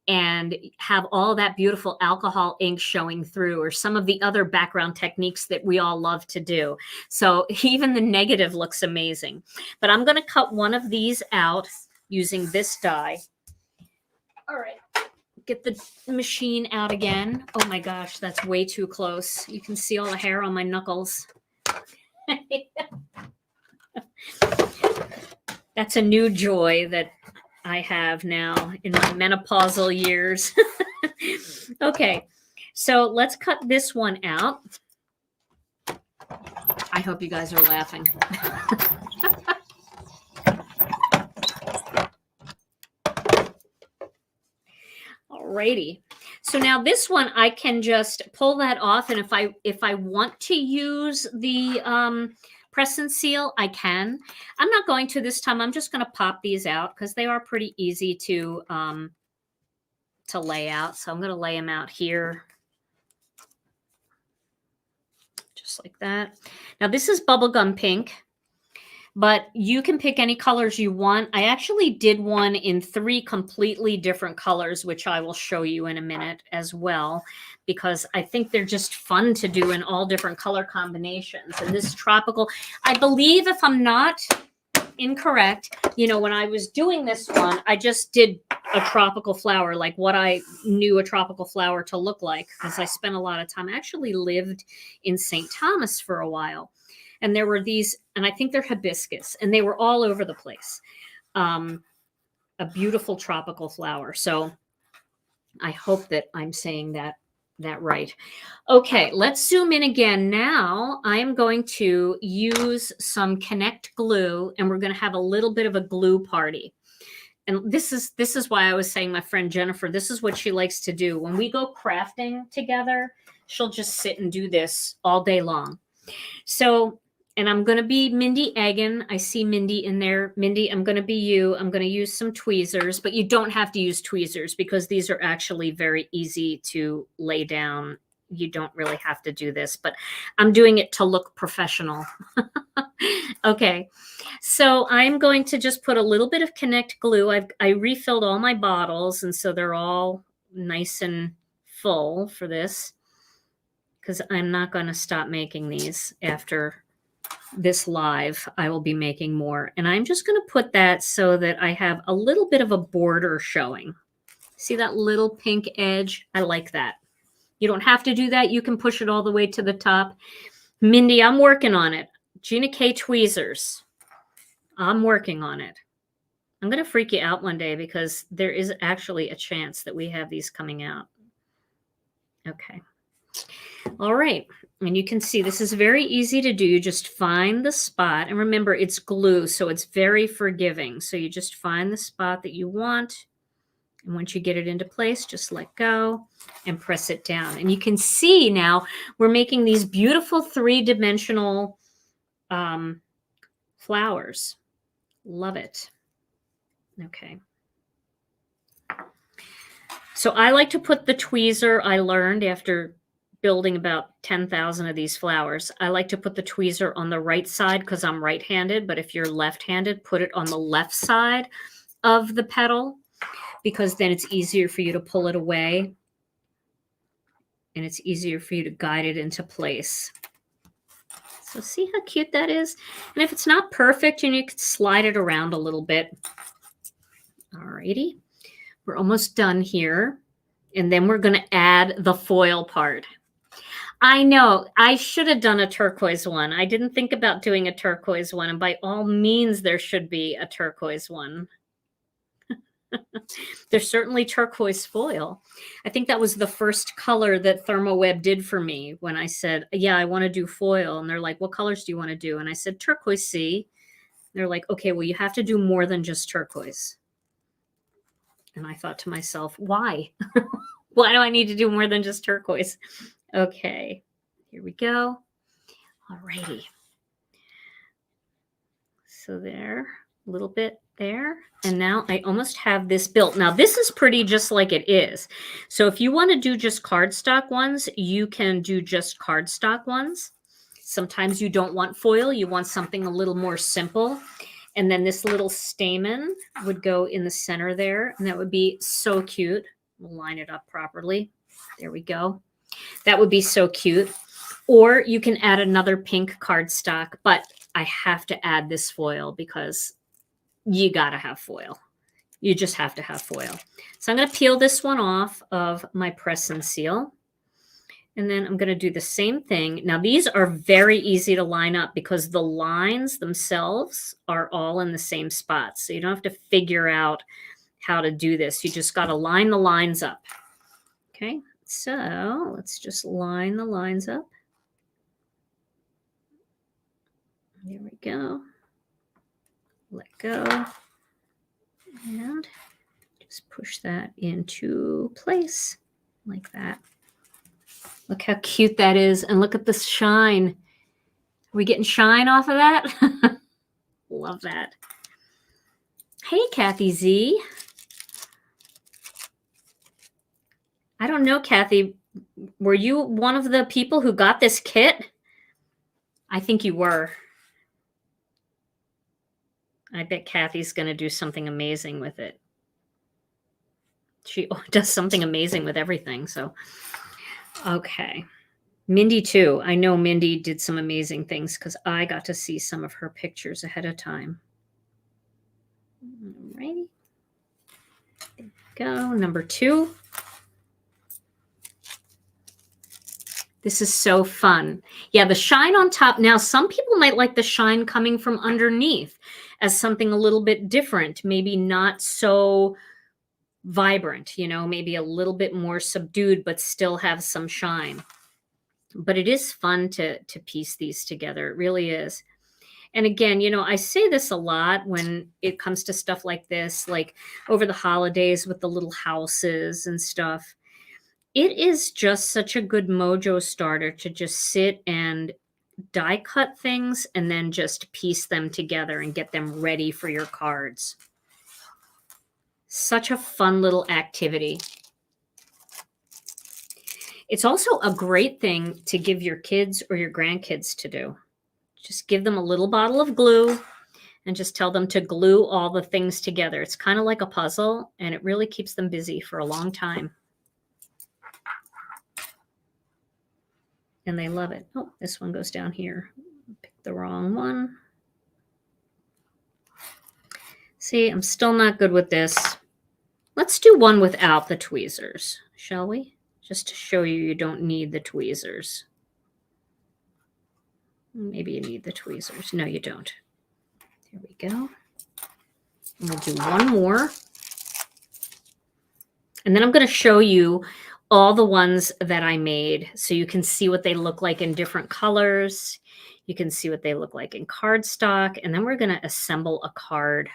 Speaker 1: and have all that beautiful alcohol ink showing through, or some of the other background techniques that we all love to do. So even the negative looks amazing. But I'm going to cut one of these out using this die. All right. Get the machine out again. Oh my gosh, that's way too close. You can see all the hair on my knuckles. That's a new joy that I have now in my menopausal years. Okay, so let's cut this one out. I hope you guys are laughing. Alrighty. So now this one, I can just pull that off. And if I want to use the press and seal, I can. I'm not going to this time. I'm just going to pop these out because they are pretty easy to lay out. So I'm going to lay them out here. Just like that. Now this is bubblegum pink, but you can pick any colors you want. I actually did one in 3 completely different colors, which I will show you in a minute as well, because I think they're just fun to do in all different color combinations. And this tropical, I believe, if I'm not incorrect. You know, when I was doing this one, I just did a tropical flower, like what I knew a tropical flower to look like, because I spent a lot of time. I actually lived in St. Thomas for a while. And there were these, and I think they're hibiscus, and they were all over the place. A beautiful tropical flower. So I hope that I'm saying that right. Okay, let's zoom in again. Now I'm going to use some Connect glue, and we're going to have a little bit of a glue party. And this is why I was saying my friend Jennifer, this is what she likes to do. When we go crafting together, she'll just sit and do this all day long. So, and I'm going to be Mindy Egan. I see Mindy in there. Mindy, I'm going to be you. I'm going to use some tweezers, but you don't have to use tweezers because these are actually very easy to lay down. You don't really have to do this, but I'm doing it to look professional. Okay, so I'm going to just put a little bit of Connect glue. I refilled all my bottles, and so they're all nice and full for this, because I'm not going to stop making these after this live. I will be making more, and I'm just going to put that so that I have a little bit of a border showing. See that little pink edge? I like that. You don't have to do that. You can push it all the way to the top. Mindy, I'm working on it. Gina K tweezers. I'm working on it. I'm going to freak you out one day because there is actually a chance that we have these coming out. Okay. All right. And you can see this is very easy to do. You just find the spot. And remember, it's glue, so it's very forgiving. So you just find the spot that you want. And once you get it into place, just let go and press it down. And you can see now we're making these beautiful three-dimensional flowers. Love it. Okay. So I like to put the tweezer, I learned after building about 10,000 of these flowers, I like to put the tweezer on the right side because I'm right-handed, but if you're left-handed, put it on the left side of the petal, because then it's easier for you to pull it away and it's easier for you to guide it into place. So see how cute that is? And if it's not perfect, you can slide it around a little bit. All righty. We're almost done here. And then we're going to add the foil part. I know I should have done a turquoise one. I didn't think about doing a turquoise one. And by all means, there should be a turquoise one. There's certainly turquoise foil. I think that was the first color that ThermOWeb did for me when I said, yeah, I want to do foil. And they're like, what colors do you want to do? And I said, turquoise C. They're like, okay, well, you have to do more than just turquoise. And I thought to myself, why? Why do I need to do more than just turquoise? Okay, here we go. All righty. So there, a little bit there. And now I almost have this built. Now this is pretty just like it is. So if you want to do just cardstock ones, you can do just cardstock ones. Sometimes you don't want foil. You want something a little more simple. And then this little stamen would go in the center there. And that would be so cute. We'll line it up properly. There we go. That would be so cute. Or you can add another pink cardstock. But I have to add this foil because you got to have foil. You just have to have foil. So I'm going to peel this one off of my press and seal. And then I'm going to do the same thing. Now, these are very easy to line up because the lines themselves are all in the same spot. So you don't have to figure out how to do this. You just got to line the lines up. Okay, so let's just line the lines up. There we go. Let go. And just push that into place like that. Look how cute that is. And look at the shine. Are we getting shine off of that? Love that. Hey, Kathy Z. I don't know, Kathy. Were you one of the people who got this kit? I think you were. I bet Kathy's going to do something amazing with it. She does something amazing with everything. So, okay. Mindy, too. I know Mindy did some amazing things because I got to see some of her pictures ahead of time. Alrighty. There we go. Number 2. This is so fun. Yeah, the shine on top. Now, some people might like the shine coming from underneath as something a little bit different, maybe not so vibrant, you know, maybe a little bit more subdued, but still have some shine. But it is fun to piece these together. It really is. And again, you know, I say this a lot when it comes to stuff like this, like over the holidays with the little houses and stuff. It is just such a good mojo starter to just sit and die cut things and then just piece them together and get them ready for your cards. Such a fun little activity. It's also a great thing to give your kids or your grandkids to do. Just give them a little bottle of glue and just tell them to glue all the things together. It's kind of like a puzzle, and it really keeps them busy for a long time. And they love it. Oh, this one goes down here. Picked the wrong one. See, I'm still not good with this. Let's do one without the tweezers, shall we? Just to show you you don't need the tweezers. Maybe you need the tweezers. No, you don't. There we go. And we'll do one more. And then I'm going to show you all the ones that I made so you can see what they look like in different colors. You can see what they look like in cardstock. And then we're going to assemble a card.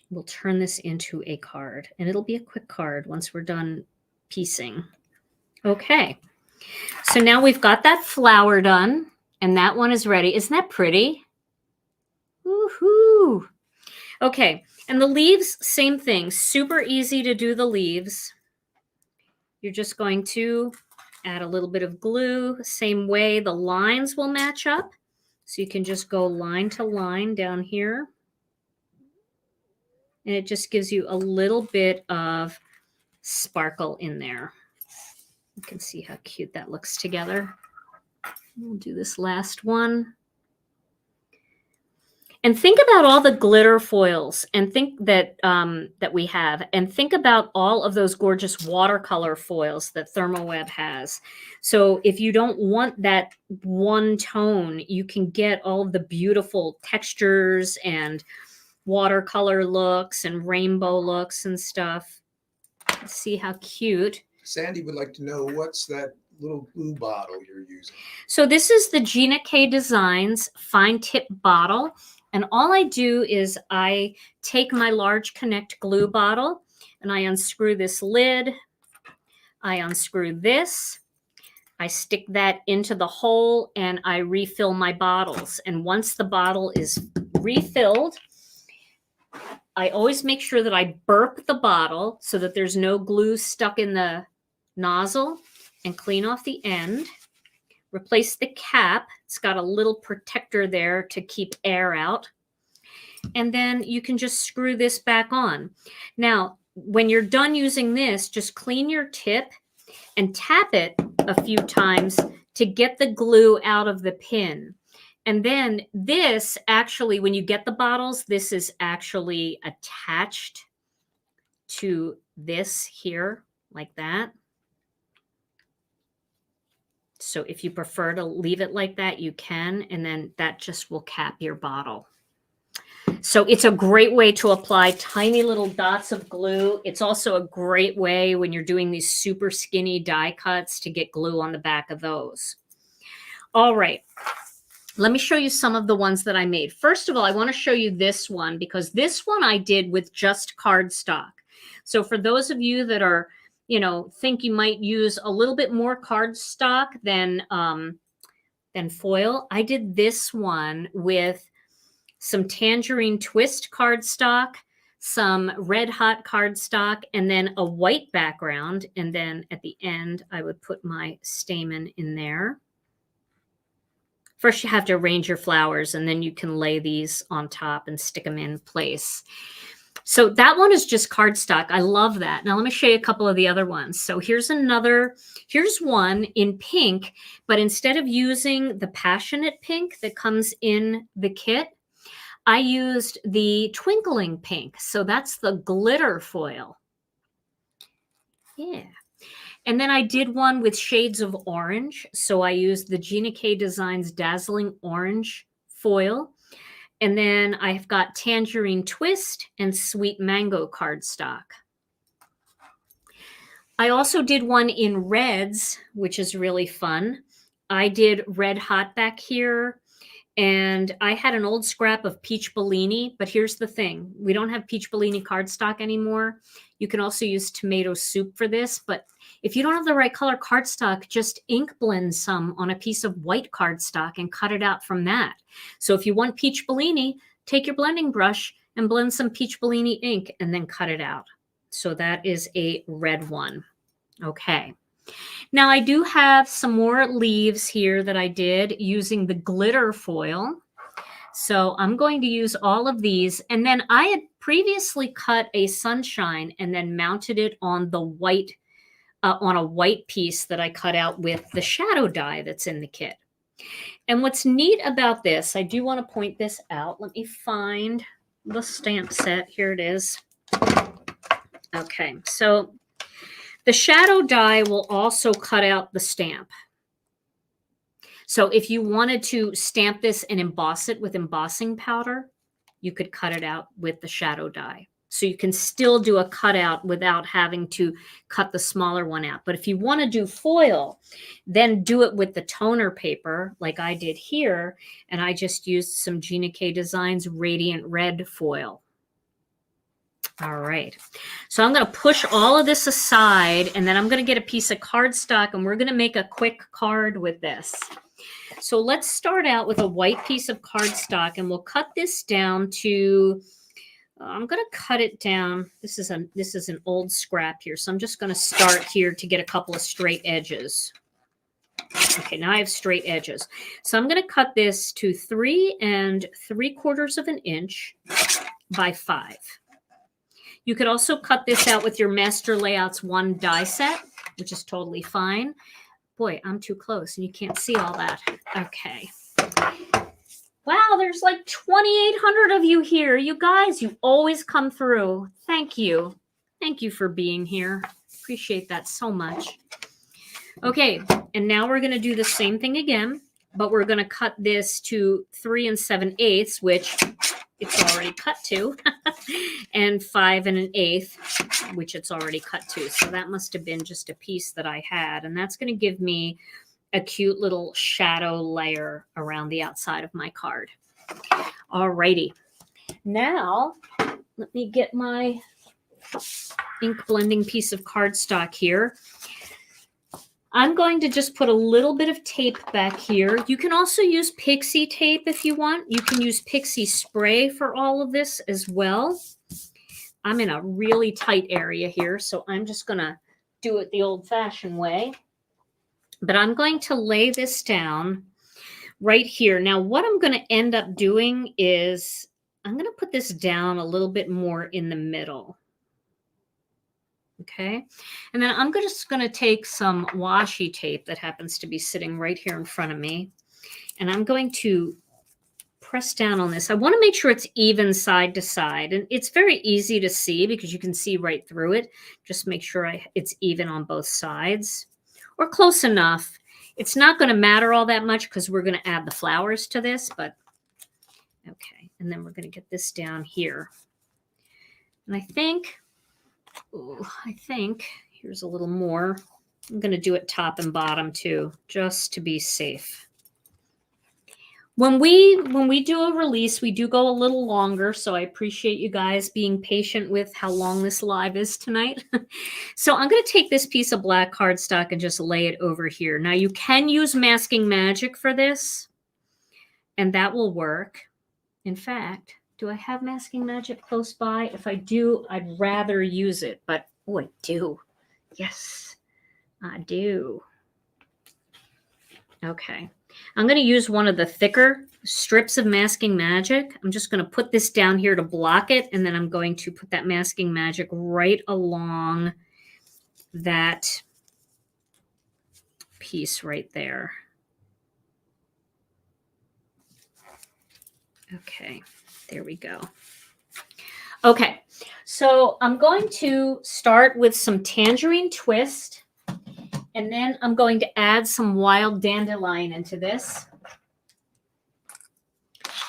Speaker 1: We'll turn this into a card, and it'll be a quick card once we're done piecing. Okay, so now we've got that flower done, and that one is ready. Isn't that pretty? Woohoo! Okay, and the leaves, same thing. Super easy to do the leaves. You're just going to add a little bit of glue. Same way, the lines will match up. So you can just go line to line down here. And it just gives you a little bit of sparkle in there. You can see how cute that looks together. We'll do this last one. And think about all the glitter foils and think that that we have, and think about all of those gorgeous watercolor foils that ThermOWeb has. So if you don't want that one tone, you can get all of the beautiful textures and watercolor looks and rainbow looks and stuff. Let's see how cute.
Speaker 2: Sandy would like to know, what's that little glue bottle you're using?
Speaker 1: So this is the Gina K Designs fine tip bottle. And all I do is I take my large Connect glue bottle and I unscrew this lid. I unscrew this. I stick that into the hole and I refill my bottles. And once the bottle is refilled, I always make sure that I burp the bottle so that there's no glue stuck in the nozzle, and clean off the end. Replace the cap. It's got a little protector there to keep air out. And then you can just screw this back on. Now, when you're done using this, just clean your tip and tap it a few times to get the glue out of the pin. And then this actually, when you get the bottles, this is actually attached to this here, like that. So if you prefer to leave it like that, you can, and then that just will cap your bottle. So it's a great way to apply tiny little dots of glue. It's also a great way when you're doing these super skinny die cuts to get glue on the back of those. All right. Let me show you some of the ones that I made. First of all, I want to show you this one because this one I did with just cardstock. So for those of you that are, you know, think you might use a little bit more cardstock than foil, I did this one with some tangerine twist cardstock, some red hot cardstock, and then a white background. And then at the end, I would put my stamen in there. First, you have to arrange your flowers, and then you can lay these on top and stick them in place. So that one is just cardstock. I love that. Now let me show you a couple of the other ones. So here's one in pink, but instead of using the passionate pink that comes in the kit, I used the twinkling pink. So that's the glitter foil. Yeah. And then I did one with shades of orange. So I used the Gina K Designs Dazzling Orange foil. And then I've got Tangerine Twist and Sweet Mango cardstock. I also did one in reds, which is really fun. I did Red Hot back here, and I had an old scrap of Peach Bellini, but here's the thing. We don't have Peach Bellini cardstock anymore. You can also use tomato soup for this, but if you don't have the right color cardstock, just ink blend some on a piece of white cardstock and cut it out from that. So if you want Peach Bellini, take your blending brush and blend some Peach Bellini ink and then cut it out. So that is a red one. Okay. Now I do have some more leaves here that I did using the glitter foil. So I'm going to use all of these. And then I had previously cut a sunshine and then mounted it on the white, on a white piece that I cut out with the shadow die that's in the kit. And what's neat about this, I do want to point this out. Let me find the stamp set. Here it is. Okay, so the shadow die will also cut out the stamp. So if you wanted to stamp this and emboss it with embossing powder, you could cut it out with the shadow die. So you can still do a cutout without having to cut the smaller one out. But if you want to do foil, then do it with the toner paper like I did here. And I just used some Gina K Designs Radiant Red foil. All right. So I'm going to push all of this aside, and then I'm going to get a piece of cardstock, and we're going to make a quick card with this. So let's start out with a white piece of cardstock, and we'll cut this down to... I'm going to cut it down. This is an old scrap here. So I'm just going to start here to get a couple of straight edges. Okay, now I have straight edges. So I'm going to cut this to 3 3/4 inches by 5. You could also cut this out with your Master Layouts 1 die set, which is totally fine. Boy, I'm too close and you can't see all that. Okay. Wow, there's like 2,800 of you here. You guys, you always come through. Thank you. Thank you for being here. Appreciate that so much. Okay, and now we're going to do the same thing again, but we're going to cut this to 3 7/8, which it's already cut to, and 5 1/8, which it's already cut to. So that must have been just a piece that I had, and that's going to give me a cute little shadow layer around the outside of my card. All righty. Now, let me get my ink blending piece of cardstock here. I'm going to just put a little bit of tape back here. You can also use pixie tape if you want. You can use pixie spray for all of this as well. I'm in a really tight area here, so I'm just going to do it the old-fashioned way. But I'm going to lay this down right here. Now, what I'm going to end up doing is I'm going to put this down a little bit more in the middle. Okay. And then I'm just going to take some washi tape that happens to be sitting right here in front of me. And I'm going to press down on this. I want to make sure it's even side to side. And it's very easy to see because you can see right through it. Just make sure it's even on both sides. Or close enough. It's not going to matter all that much because we're going to add the flowers to this, but okay. And then we're going to get this down here. And I think here's a little more. I'm going to do it top and bottom too, just to be safe. When we do a release, we do go a little longer, so I appreciate you guys being patient with how long this live is tonight. So I'm going to take this piece of black cardstock and just lay it over here. Now you can use masking magic for this, and that will work. In fact, do I have masking magic close by? If I do, I'd rather use it, but oh, I do. Yes, I do. Okay. I'm going to use one of the thicker strips of Masking Magic. I'm just going to put this down here to block it, and then I'm going to put that Masking Magic right along that piece right there. Okay, there we go. Okay, so I'm going to start with some Tangerine Twist, and then I'm going to add some Wild Dandelion into this.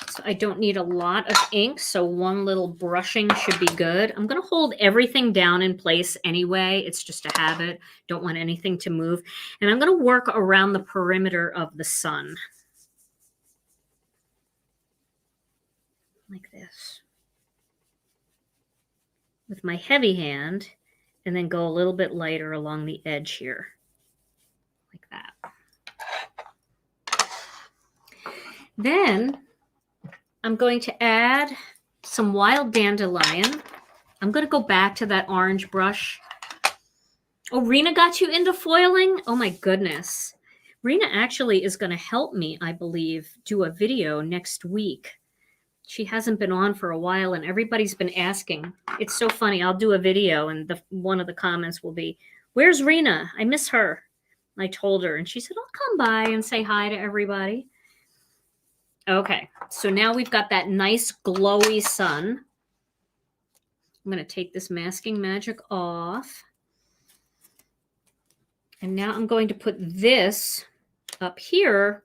Speaker 1: So I don't need a lot of ink, so one little brushing should be good. I'm going to hold everything down in place anyway. It's just a habit. Don't want anything to move. And I'm going to work around the perimeter of the sun. Like this. With my heavy hand, and then go a little bit lighter along the edge here. Like that. Then I'm going to add some Wild Dandelion. I'm going to go back to that orange brush. Oh, Rena got you into foiling? Oh my goodness. Rena actually is going to help me, I believe, do a video next week. She hasn't been on for a while, and everybody's been asking. It's so funny. I'll do a video, and one of the comments will be, "Where's Rena? I miss her." I told her, and she said, "I'll come by and say hi to everybody." Okay, so now we've got that nice glowy sun. I'm going to take this Masking Magic off. And now I'm going to put this up here,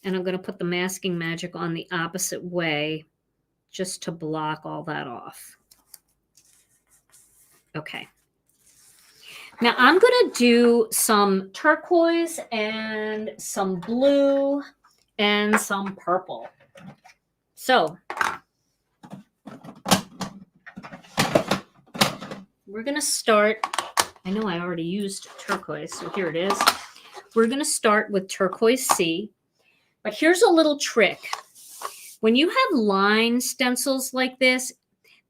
Speaker 1: and I'm going to put the Masking Magic on the opposite way just to block all that off. Okay. Now I'm going to do some turquoise and some blue and some purple. So we're going to start. I know I already used turquoise, so here it is. We're going to start with turquoise C. But here's a little trick. When you have line stencils like this,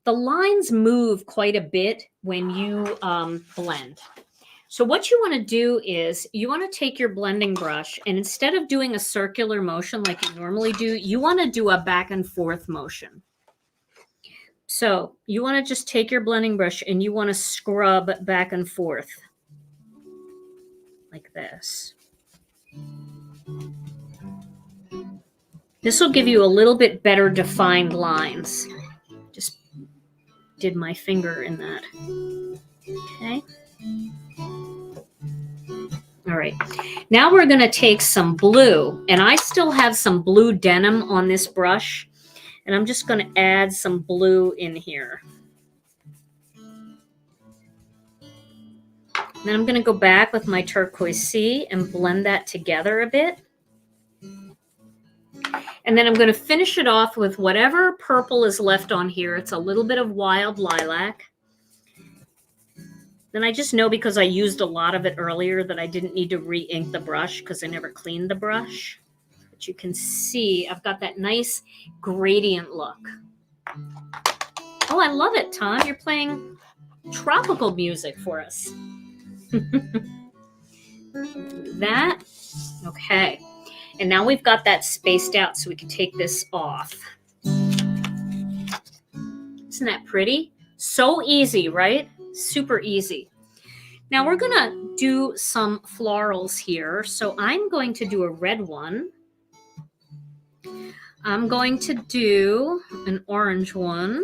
Speaker 1: the lines move quite a bit when you blend. So what you want to do is you want to take your blending brush, and instead of doing a circular motion like you normally do, you want to do a back and forth motion. So you want to just take your blending brush and you want to scrub back and forth like this. This will give you a little bit better defined lines. Just did my finger in that. Okay. All right. Now we're going to take some blue, and I still have some blue denim on this brush, and I'm just going to add some blue in here. Then I'm going to go back with my turquoise C and blend that together a bit. And then I'm going to finish it off with whatever purple is left on here. It's a little bit of Wild Lilac. Then I just know, because I used a lot of it earlier, that I didn't need to re-ink the brush because I never cleaned the brush. But you can see I've got that nice gradient look. Oh, I love it, Tom. You're playing tropical music for us. That. Okay. And now we've got that spaced out, so we can take this off. Isn't that pretty? So easy, right? Super easy. Now we're going to do some florals here. So I'm going to do a red one. I'm going to do an orange one.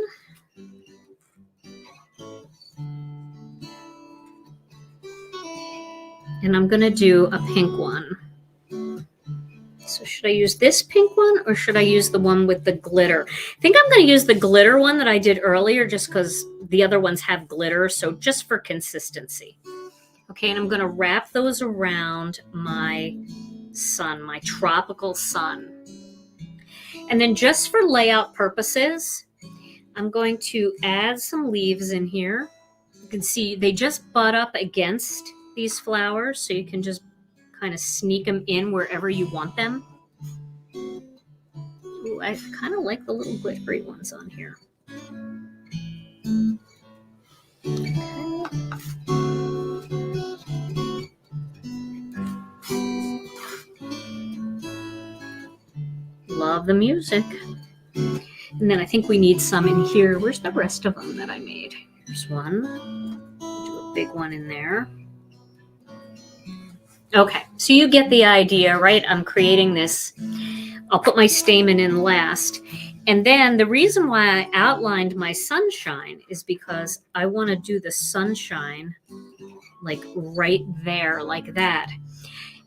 Speaker 1: And I'm going to do a pink one. So should I use this pink one, or should I use the one with the glitter? I think I'm going to use the glitter one that I did earlier, just because the other ones have glitter. So just for consistency. Okay, and I'm going to wrap those around my sun, my tropical sun. And then just for layout purposes, I'm going to add some leaves in here. You can see they just butt up against these flowers, so you can just kind of sneak them in wherever you want them. Ooh, I kind of like the little glittery ones on here. Okay. love the music. And then I think we need some in here. Where's the rest of them that I made? Here's one. Do a big one in there. Okay, so you get the idea, right? I'm creating this. I'll put my stamen in last. And then the reason why I outlined my sunshine is because I want to do the sunshine like right there, like that.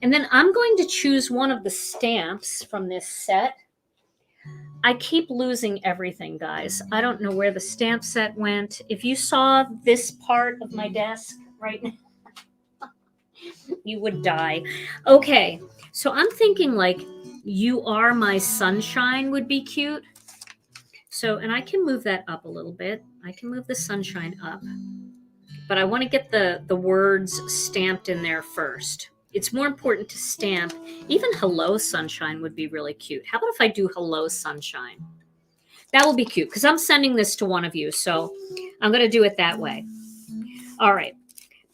Speaker 1: And then I'm going to choose one of the stamps from this set. I keep losing everything, guys. I don't know where the stamp set went. If you saw this part of my desk right now, you would die. Okay, so I'm thinking like "You Are My Sunshine" would be cute. So, and I can move that up a little bit. I can move the sunshine up. But I want to get the words stamped in there first. It's more important to stamp. Even "Hello Sunshine" would be really cute. How about if I do "Hello Sunshine"? That will be cute because I'm sending this to one of you. So I'm going to do it that way. All right.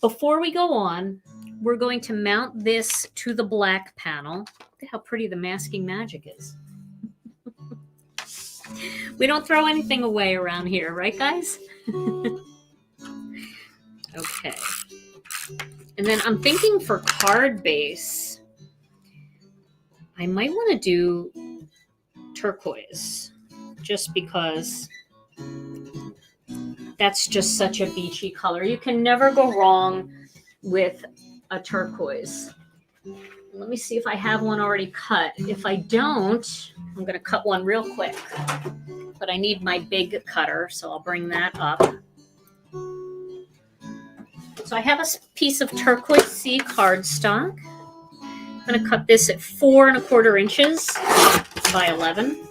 Speaker 1: Before we go on, we're going to mount this to the black panel. Look at how pretty the masking magic is. We don't throw anything away around here, right, guys? Okay. And then I'm thinking for card base, I might want to do turquoise just because that's just such a beachy color. You can never go wrong with a turquoise. Let me see if I have one already cut. If I don't, I'm going to cut one real quick. But I need my big cutter, so I'll bring that up. So I have a piece of turquoise C cardstock. I'm going to cut this at 4 1/4 inches by 11.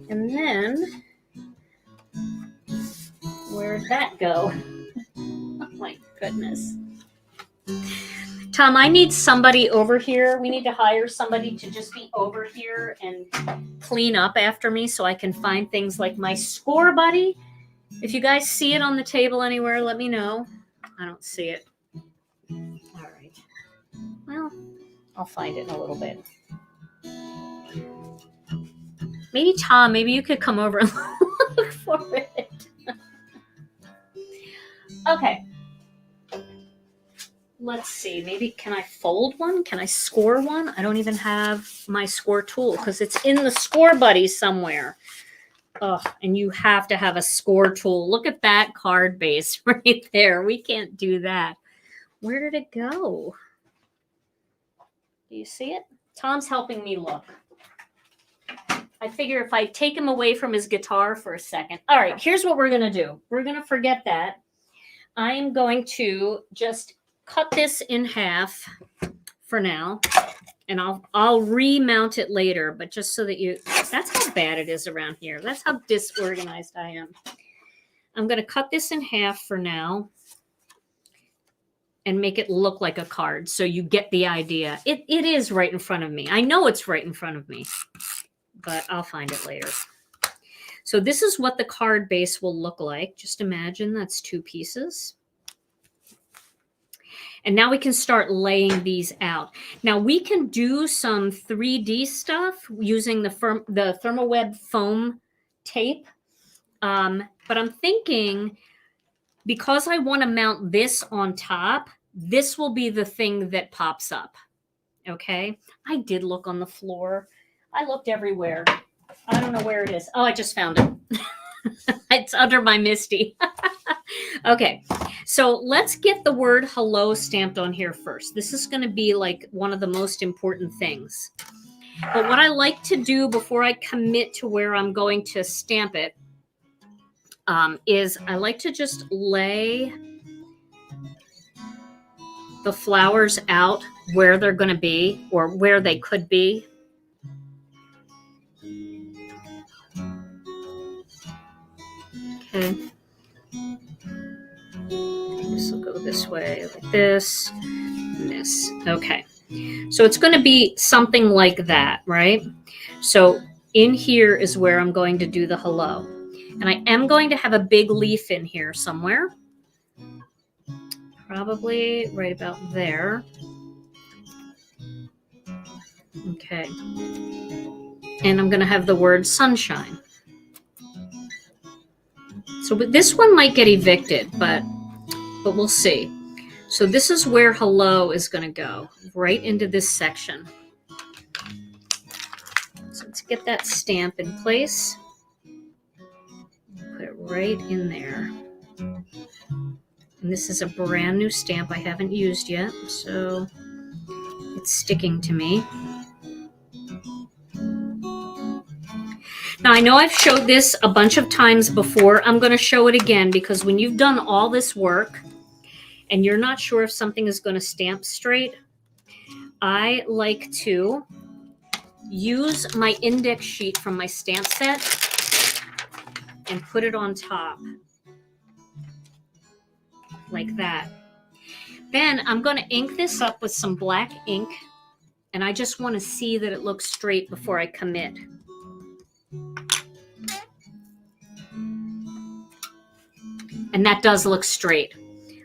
Speaker 1: And then, where'd that go? Oh my goodness. Tom, I need somebody over here. We need to hire somebody to just be over here and clean up after me so I can find things like my score buddy. If you guys see it on the table anywhere, let me know. I don't see it. All right. Well, I'll find it in a little bit. Maybe Tom, maybe you could come over and look for it. Okay. Let's see. Maybe can I fold one? Can I score one? I don't even have my score tool because it's in the score buddy somewhere. Oh, and you have to have a score tool. Look at that card base right there. We can't do that. Where did it go? Do you see it? Tom's helping me look. I figure if I take him away from his guitar for a second. All right, here's what we're going to do. We're going to forget that. I am going to just cut this in half for now. And I'll remount it later, but just so that that's how bad it is around here. That's how disorganized I am. I'm going to cut this in half for now and make it look like a card so you get the idea. It is right in front of me. I know it's right in front of me, but I'll find it later. So this is what the card base will look like. Just imagine that's 2 pieces. And now we can start laying these out. Now we can do some 3D stuff using the ThermOWeb foam tape. But I'm thinking because I want to mount this on top, this will be the thing that pops up. Okay. I did look on the floor. I looked everywhere. I don't know where it is. Oh, I just found it. It's under my Misty. Okay, so let's get the word hello stamped on here first. This is going to be like one of the most important things. But what I like to do before I commit to where I'm going to stamp it is I like to just lay the flowers out where they're going to be or where they could be. Okay. This will go this way, like this, and this. Okay. So it's going to be something like that, right? So in here is where I'm going to do the hello. And I am going to have a big leaf in here somewhere. Probably right about there. Okay. And I'm going to have the word sunshine. So this one might get evicted, but we'll see. So this is where hello is going to go, right into this section. So let's get that stamp in place. Put it right in there. And this is a brand new stamp I haven't used yet, so it's sticking to me. Now, I know I've showed this a bunch of times before. I'm going to show it again because when you've done all this work and you're not sure if something is going to stamp straight, I like to use my index sheet from my stamp set and put it on top like that. Then I'm going to ink this up with some black ink, and I just want to see that it looks straight before I commit. And that does look straight.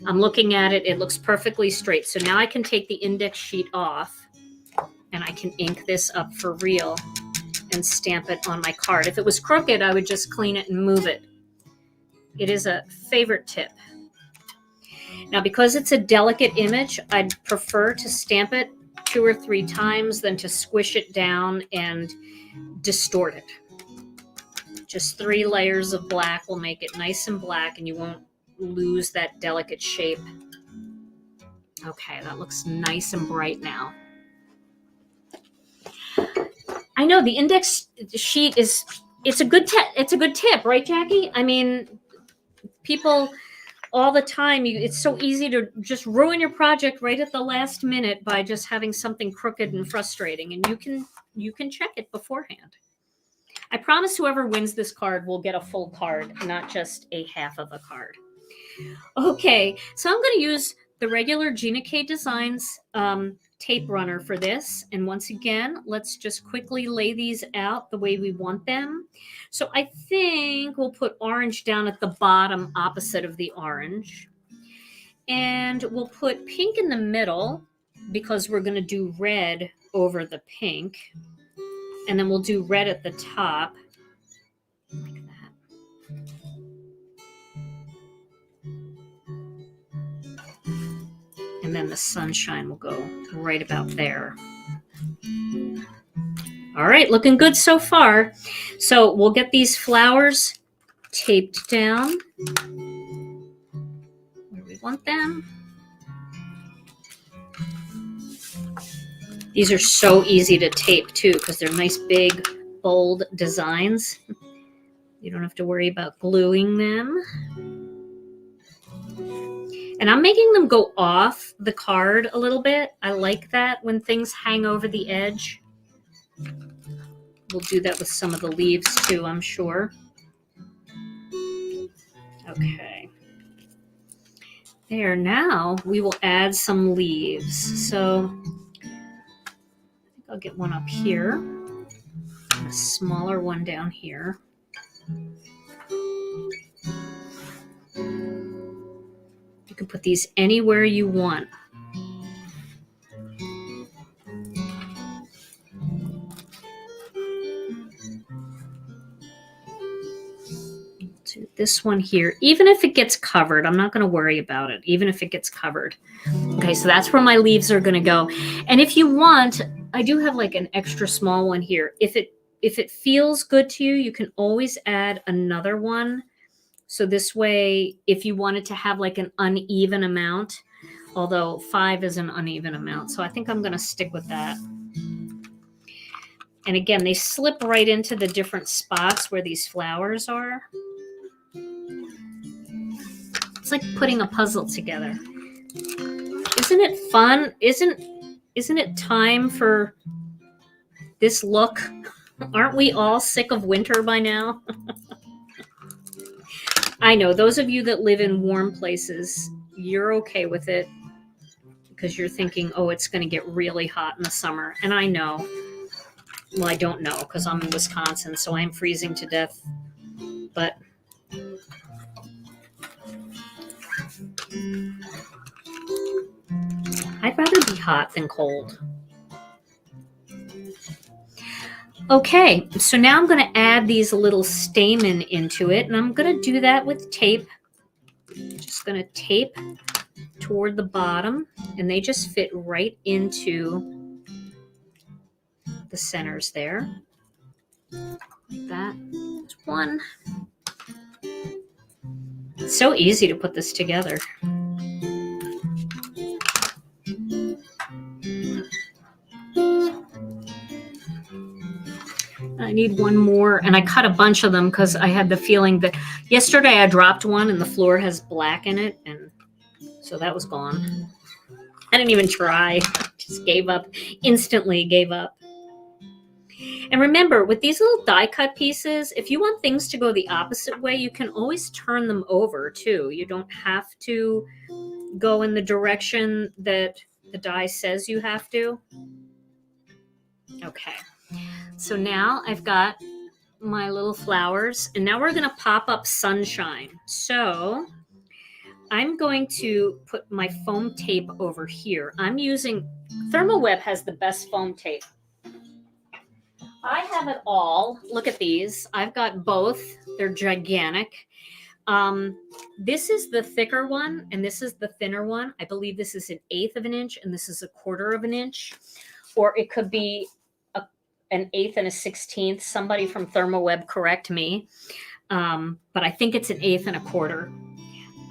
Speaker 1: I'm looking at it. It looks perfectly straight. So now I can take the index sheet off and I can ink this up for real and stamp it on my card. If it was crooked, I would just clean it and move it. It is a favorite tip. Now, because it's a delicate image, I'd prefer to stamp it 2 or 3 times than to squish it down and distort it. Just 3 layers of black will make it nice and black and you won't lose that delicate shape. Okay, that looks nice and bright now. I know the index sheet it's a good tip, right, Jackie? I mean, people all the time, it's so easy to just ruin your project right at the last minute by just having something crooked and frustrating, and you can check it beforehand. I promise whoever wins this card will get a full card, not just a half of a card. Okay, so I'm going to use the regular Gina K Designs tape runner for this. And once again, let's just quickly lay these out the way we want them. So I think we'll put orange down at the bottom opposite of the orange. And we'll put pink in the middle because we're going to do red over the pink. And then we'll do red at the top, like that. And then the sunshine will go right about there. All right, looking good so far. So we'll get these flowers taped down where we want them. These are so easy to tape too because they're nice, big, bold designs. You don't have to worry about gluing them. And I'm making them go off the card a little bit. I like that when things hang over the edge. We'll do that with some of the leaves too, I'm sure. Okay. There, now we will add some leaves. So I'll get one up here, and a smaller one down here. You can put these anywhere you want. Do this one here. Even if it gets covered, I'm not going to worry about it, even if it gets covered. Okay, so that's where my leaves are going to go. And if you want, I do have like an extra small one here. If it feels good to you, you can always add another one. So this way, if you wanted to have like an uneven amount, although 5 is an uneven amount, so I think I'm going to stick with that. And again, they slip right into the different spots where these flowers are. It's like putting a puzzle together. Isn't it fun? Isn't it time for this look? Aren't we all sick of winter by now? I know those of you that live in warm places, you're okay with it because you're thinking, oh, it's going to get really hot in the summer. And I know. Well, I don't know because I'm in Wisconsin, so I'm freezing to death. But I'd rather be hot than cold. Okay, so now I'm going to add these little stamen into it, and I'm going to do that with tape. Just going to tape toward the bottom, and they just fit right into the centers there. Like that. There's one. It's so easy to put this together. I need one more, and I cut a bunch of them because I had the feeling that yesterday I dropped one and the floor has black in it, and so that was gone. I didn't even try. Just gave up. Instantly gave up. And remember, with these little die cut pieces, if you want things to go the opposite way, you can always turn them over too. You don't have to go in the direction that the die says you have to. Okay. So now I've got my little flowers, and now we're going to pop up sunshine. So I'm going to put my foam tape over here. I'm using ThermOWeb has the best foam tape. I have it all. Look at these. I've got both. They're gigantic. This is the thicker one, and this is the thinner one. I believe this is 1/8 of an inch, and this is 1/4 of an inch. Or it could be an 1/8 and a 1/16. Somebody from ThermOWeb correct me. But I think it's 1/8 and 1/4.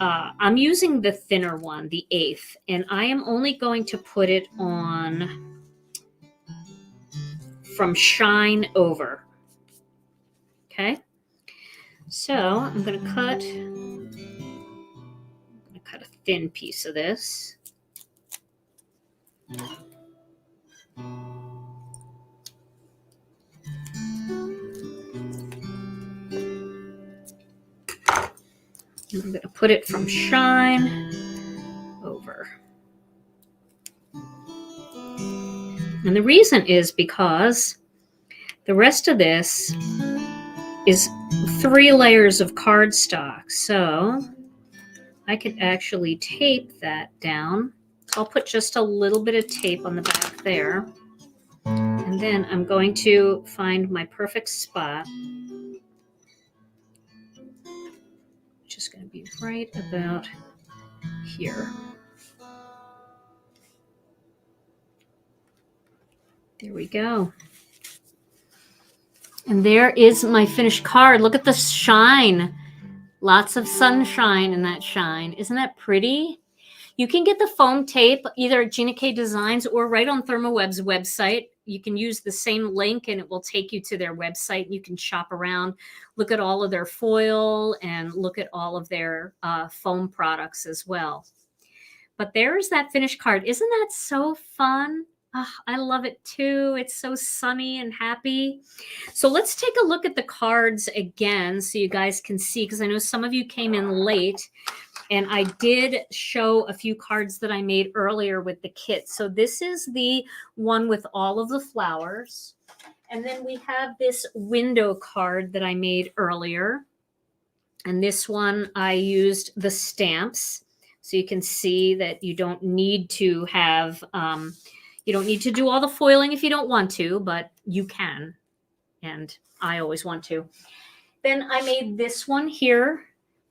Speaker 1: I'm using the thinner one, the 1/8, and I am only going to put it on from shine over. Okay, so I'm going to cut a thin piece of this. I'm going to put it from shine over. And the reason is because the rest of this is 3 layers of cardstock. So I could actually tape that down. So I'll put just a little bit of tape on the back there. And then I'm going to find my perfect spot, which is going to be right about here. There we go. And there is my finished card. Look at the shine. Lots of sunshine in that shine. Isn't that pretty? You can get the foam tape either at Gina K Designs or right on ThermOWeb's website. You can use the same link and it will take you to their website. You can shop around, look at all of their foil, and look at all of their foam products as well. But there's that finished card. Isn't that so fun? Oh, I love it too. It's so sunny and happy. So let's take a look at the cards again so you guys can see, because I know some of you came in late. And I did show a few cards that I made earlier with the kit. So this is the one with all of the flowers. And then we have this window card that I made earlier. And this one I used the stamps. So you can see that you don't need to have, you don't need to do all the foiling if you don't want to, but you can. And I always want to. Then I made this one here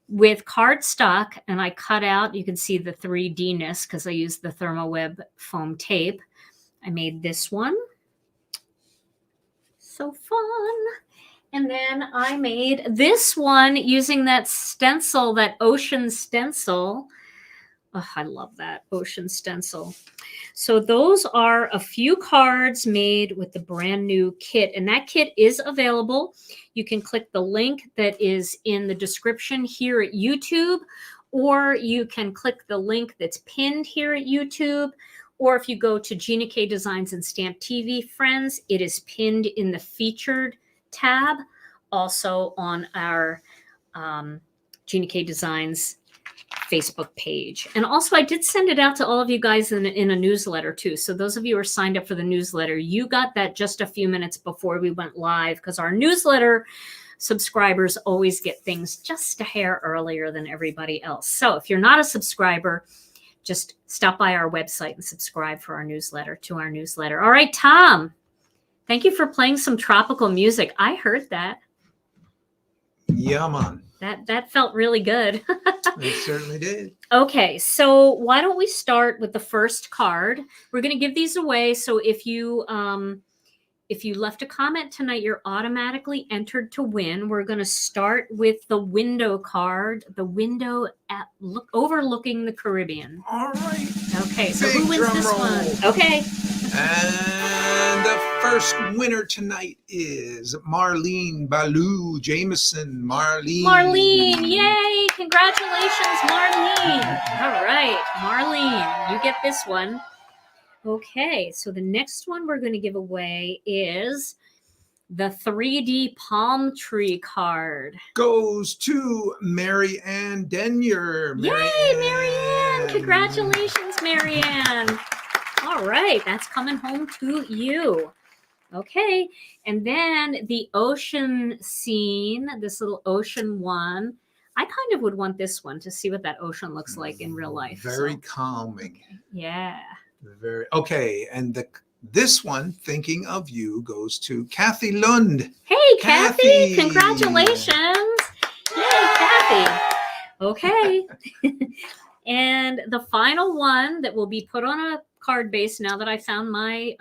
Speaker 1: with cardstock, and I cut out, you can see the 3D-ness because I used the ThermOWeb foam tape. I made this one. So fun. And then I made this one using that stencil, that ocean stencil. Oh, I love that ocean stencil. So those are a few cards made with the brand new kit, and that kit is available. You can click the link that is in the description here at YouTube, or you can click the link that's pinned here at YouTube, or if you go to Gina K Designs and Stamp TV, friends, it is pinned in the featured tab, also on our Gina K Designs Facebook page. And also I did send it out to all of you guys in a newsletter too. So those of you who are signed up for the newsletter, you got that just a few minutes before we went live, because our newsletter subscribers always get things just a hair earlier than everybody else. So if you're not a subscriber, just stop by our website and subscribe for our newsletter, to our newsletter. All right, Tom, Thank you for playing some tropical music. I heard that.
Speaker 2: Yeah, man.
Speaker 1: That felt really good.
Speaker 2: It certainly did.
Speaker 1: Okay, so why don't we start with the first card? We're going to give these away. So if you left a comment tonight, you're automatically entered to win. We're going to start with the window card, the window overlooking the Caribbean.
Speaker 2: All right.
Speaker 1: Okay, so
Speaker 2: Big
Speaker 1: who wins
Speaker 2: drum
Speaker 1: this
Speaker 2: roll.
Speaker 1: one? Okay.
Speaker 2: And the first winner tonight is Marlene Ballou Jameson.
Speaker 1: Marlene, yay! Congratulations, Marlene. All right, Marlene, you get this one. Okay, so the next one we're going to give away is the 3D palm tree card.
Speaker 2: Goes to Mary Ann Denyer.
Speaker 1: Yay, Mary Ann! Congratulations, Mary Ann. All right, that's coming home to you. Okay, and then the ocean scene, this little ocean one. I kind of would want this one to see what that ocean looks like in real life.
Speaker 2: Very calming.
Speaker 1: Yeah.
Speaker 2: Very okay. And this one, Thinking of You, goes to Kathy Lund.
Speaker 1: Hey, Kathy! Congratulations! Yay, Kathy! Okay. And the final one that will be put on a card base now that I found my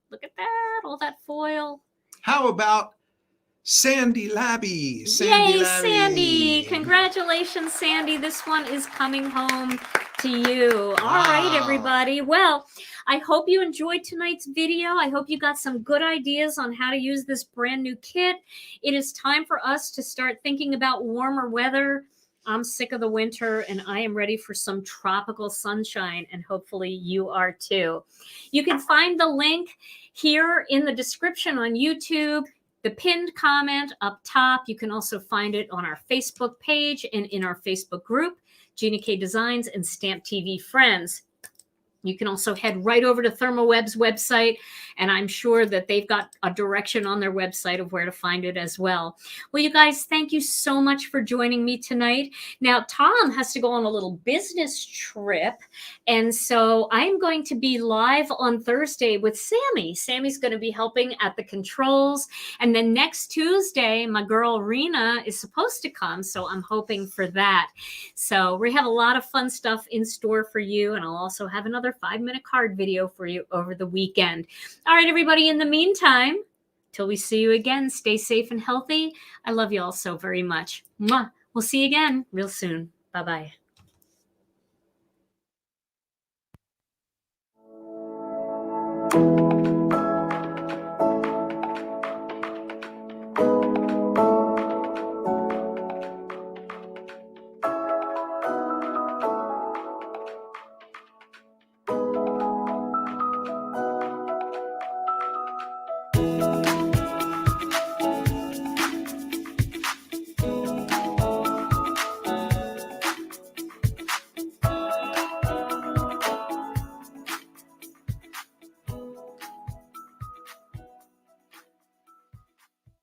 Speaker 1: look at that, all that foil.
Speaker 2: How about Sandy Labby?
Speaker 1: Yay, Sandy! Congratulations, Sandy. This one is coming home to you. All right, everybody. Well, I hope you enjoyed tonight's video. I hope you got some good ideas on how to use this brand new kit. It is time for us to start thinking about warmer weather. I'm sick of the winter and I am ready for some tropical sunshine, and hopefully you are too. You can find the link here in the description on YouTube, the pinned comment up top. You can also find it on our Facebook page and in our Facebook group, Gina K Designs and Stamp TV Friends. You can also head right over to ThermOWeb's website, and I'm sure that they've got a direction on their website of where to find it as well. Well, you guys, thank you so much for joining me tonight. Now, Tom has to go on a little business trip, and so I'm going to be live on Thursday with Sammy. Sammy's going to be helping at the controls, and then next Tuesday, my girl Rena is supposed to come, so I'm hoping for that. So we have a lot of fun stuff in store for you, and I'll also have another 5-minute card video for you over the weekend. All right, everybody, in the meantime, till we see you again, stay safe and healthy. I love you all so very much. Mwah. We'll see you again real soon. Bye-bye.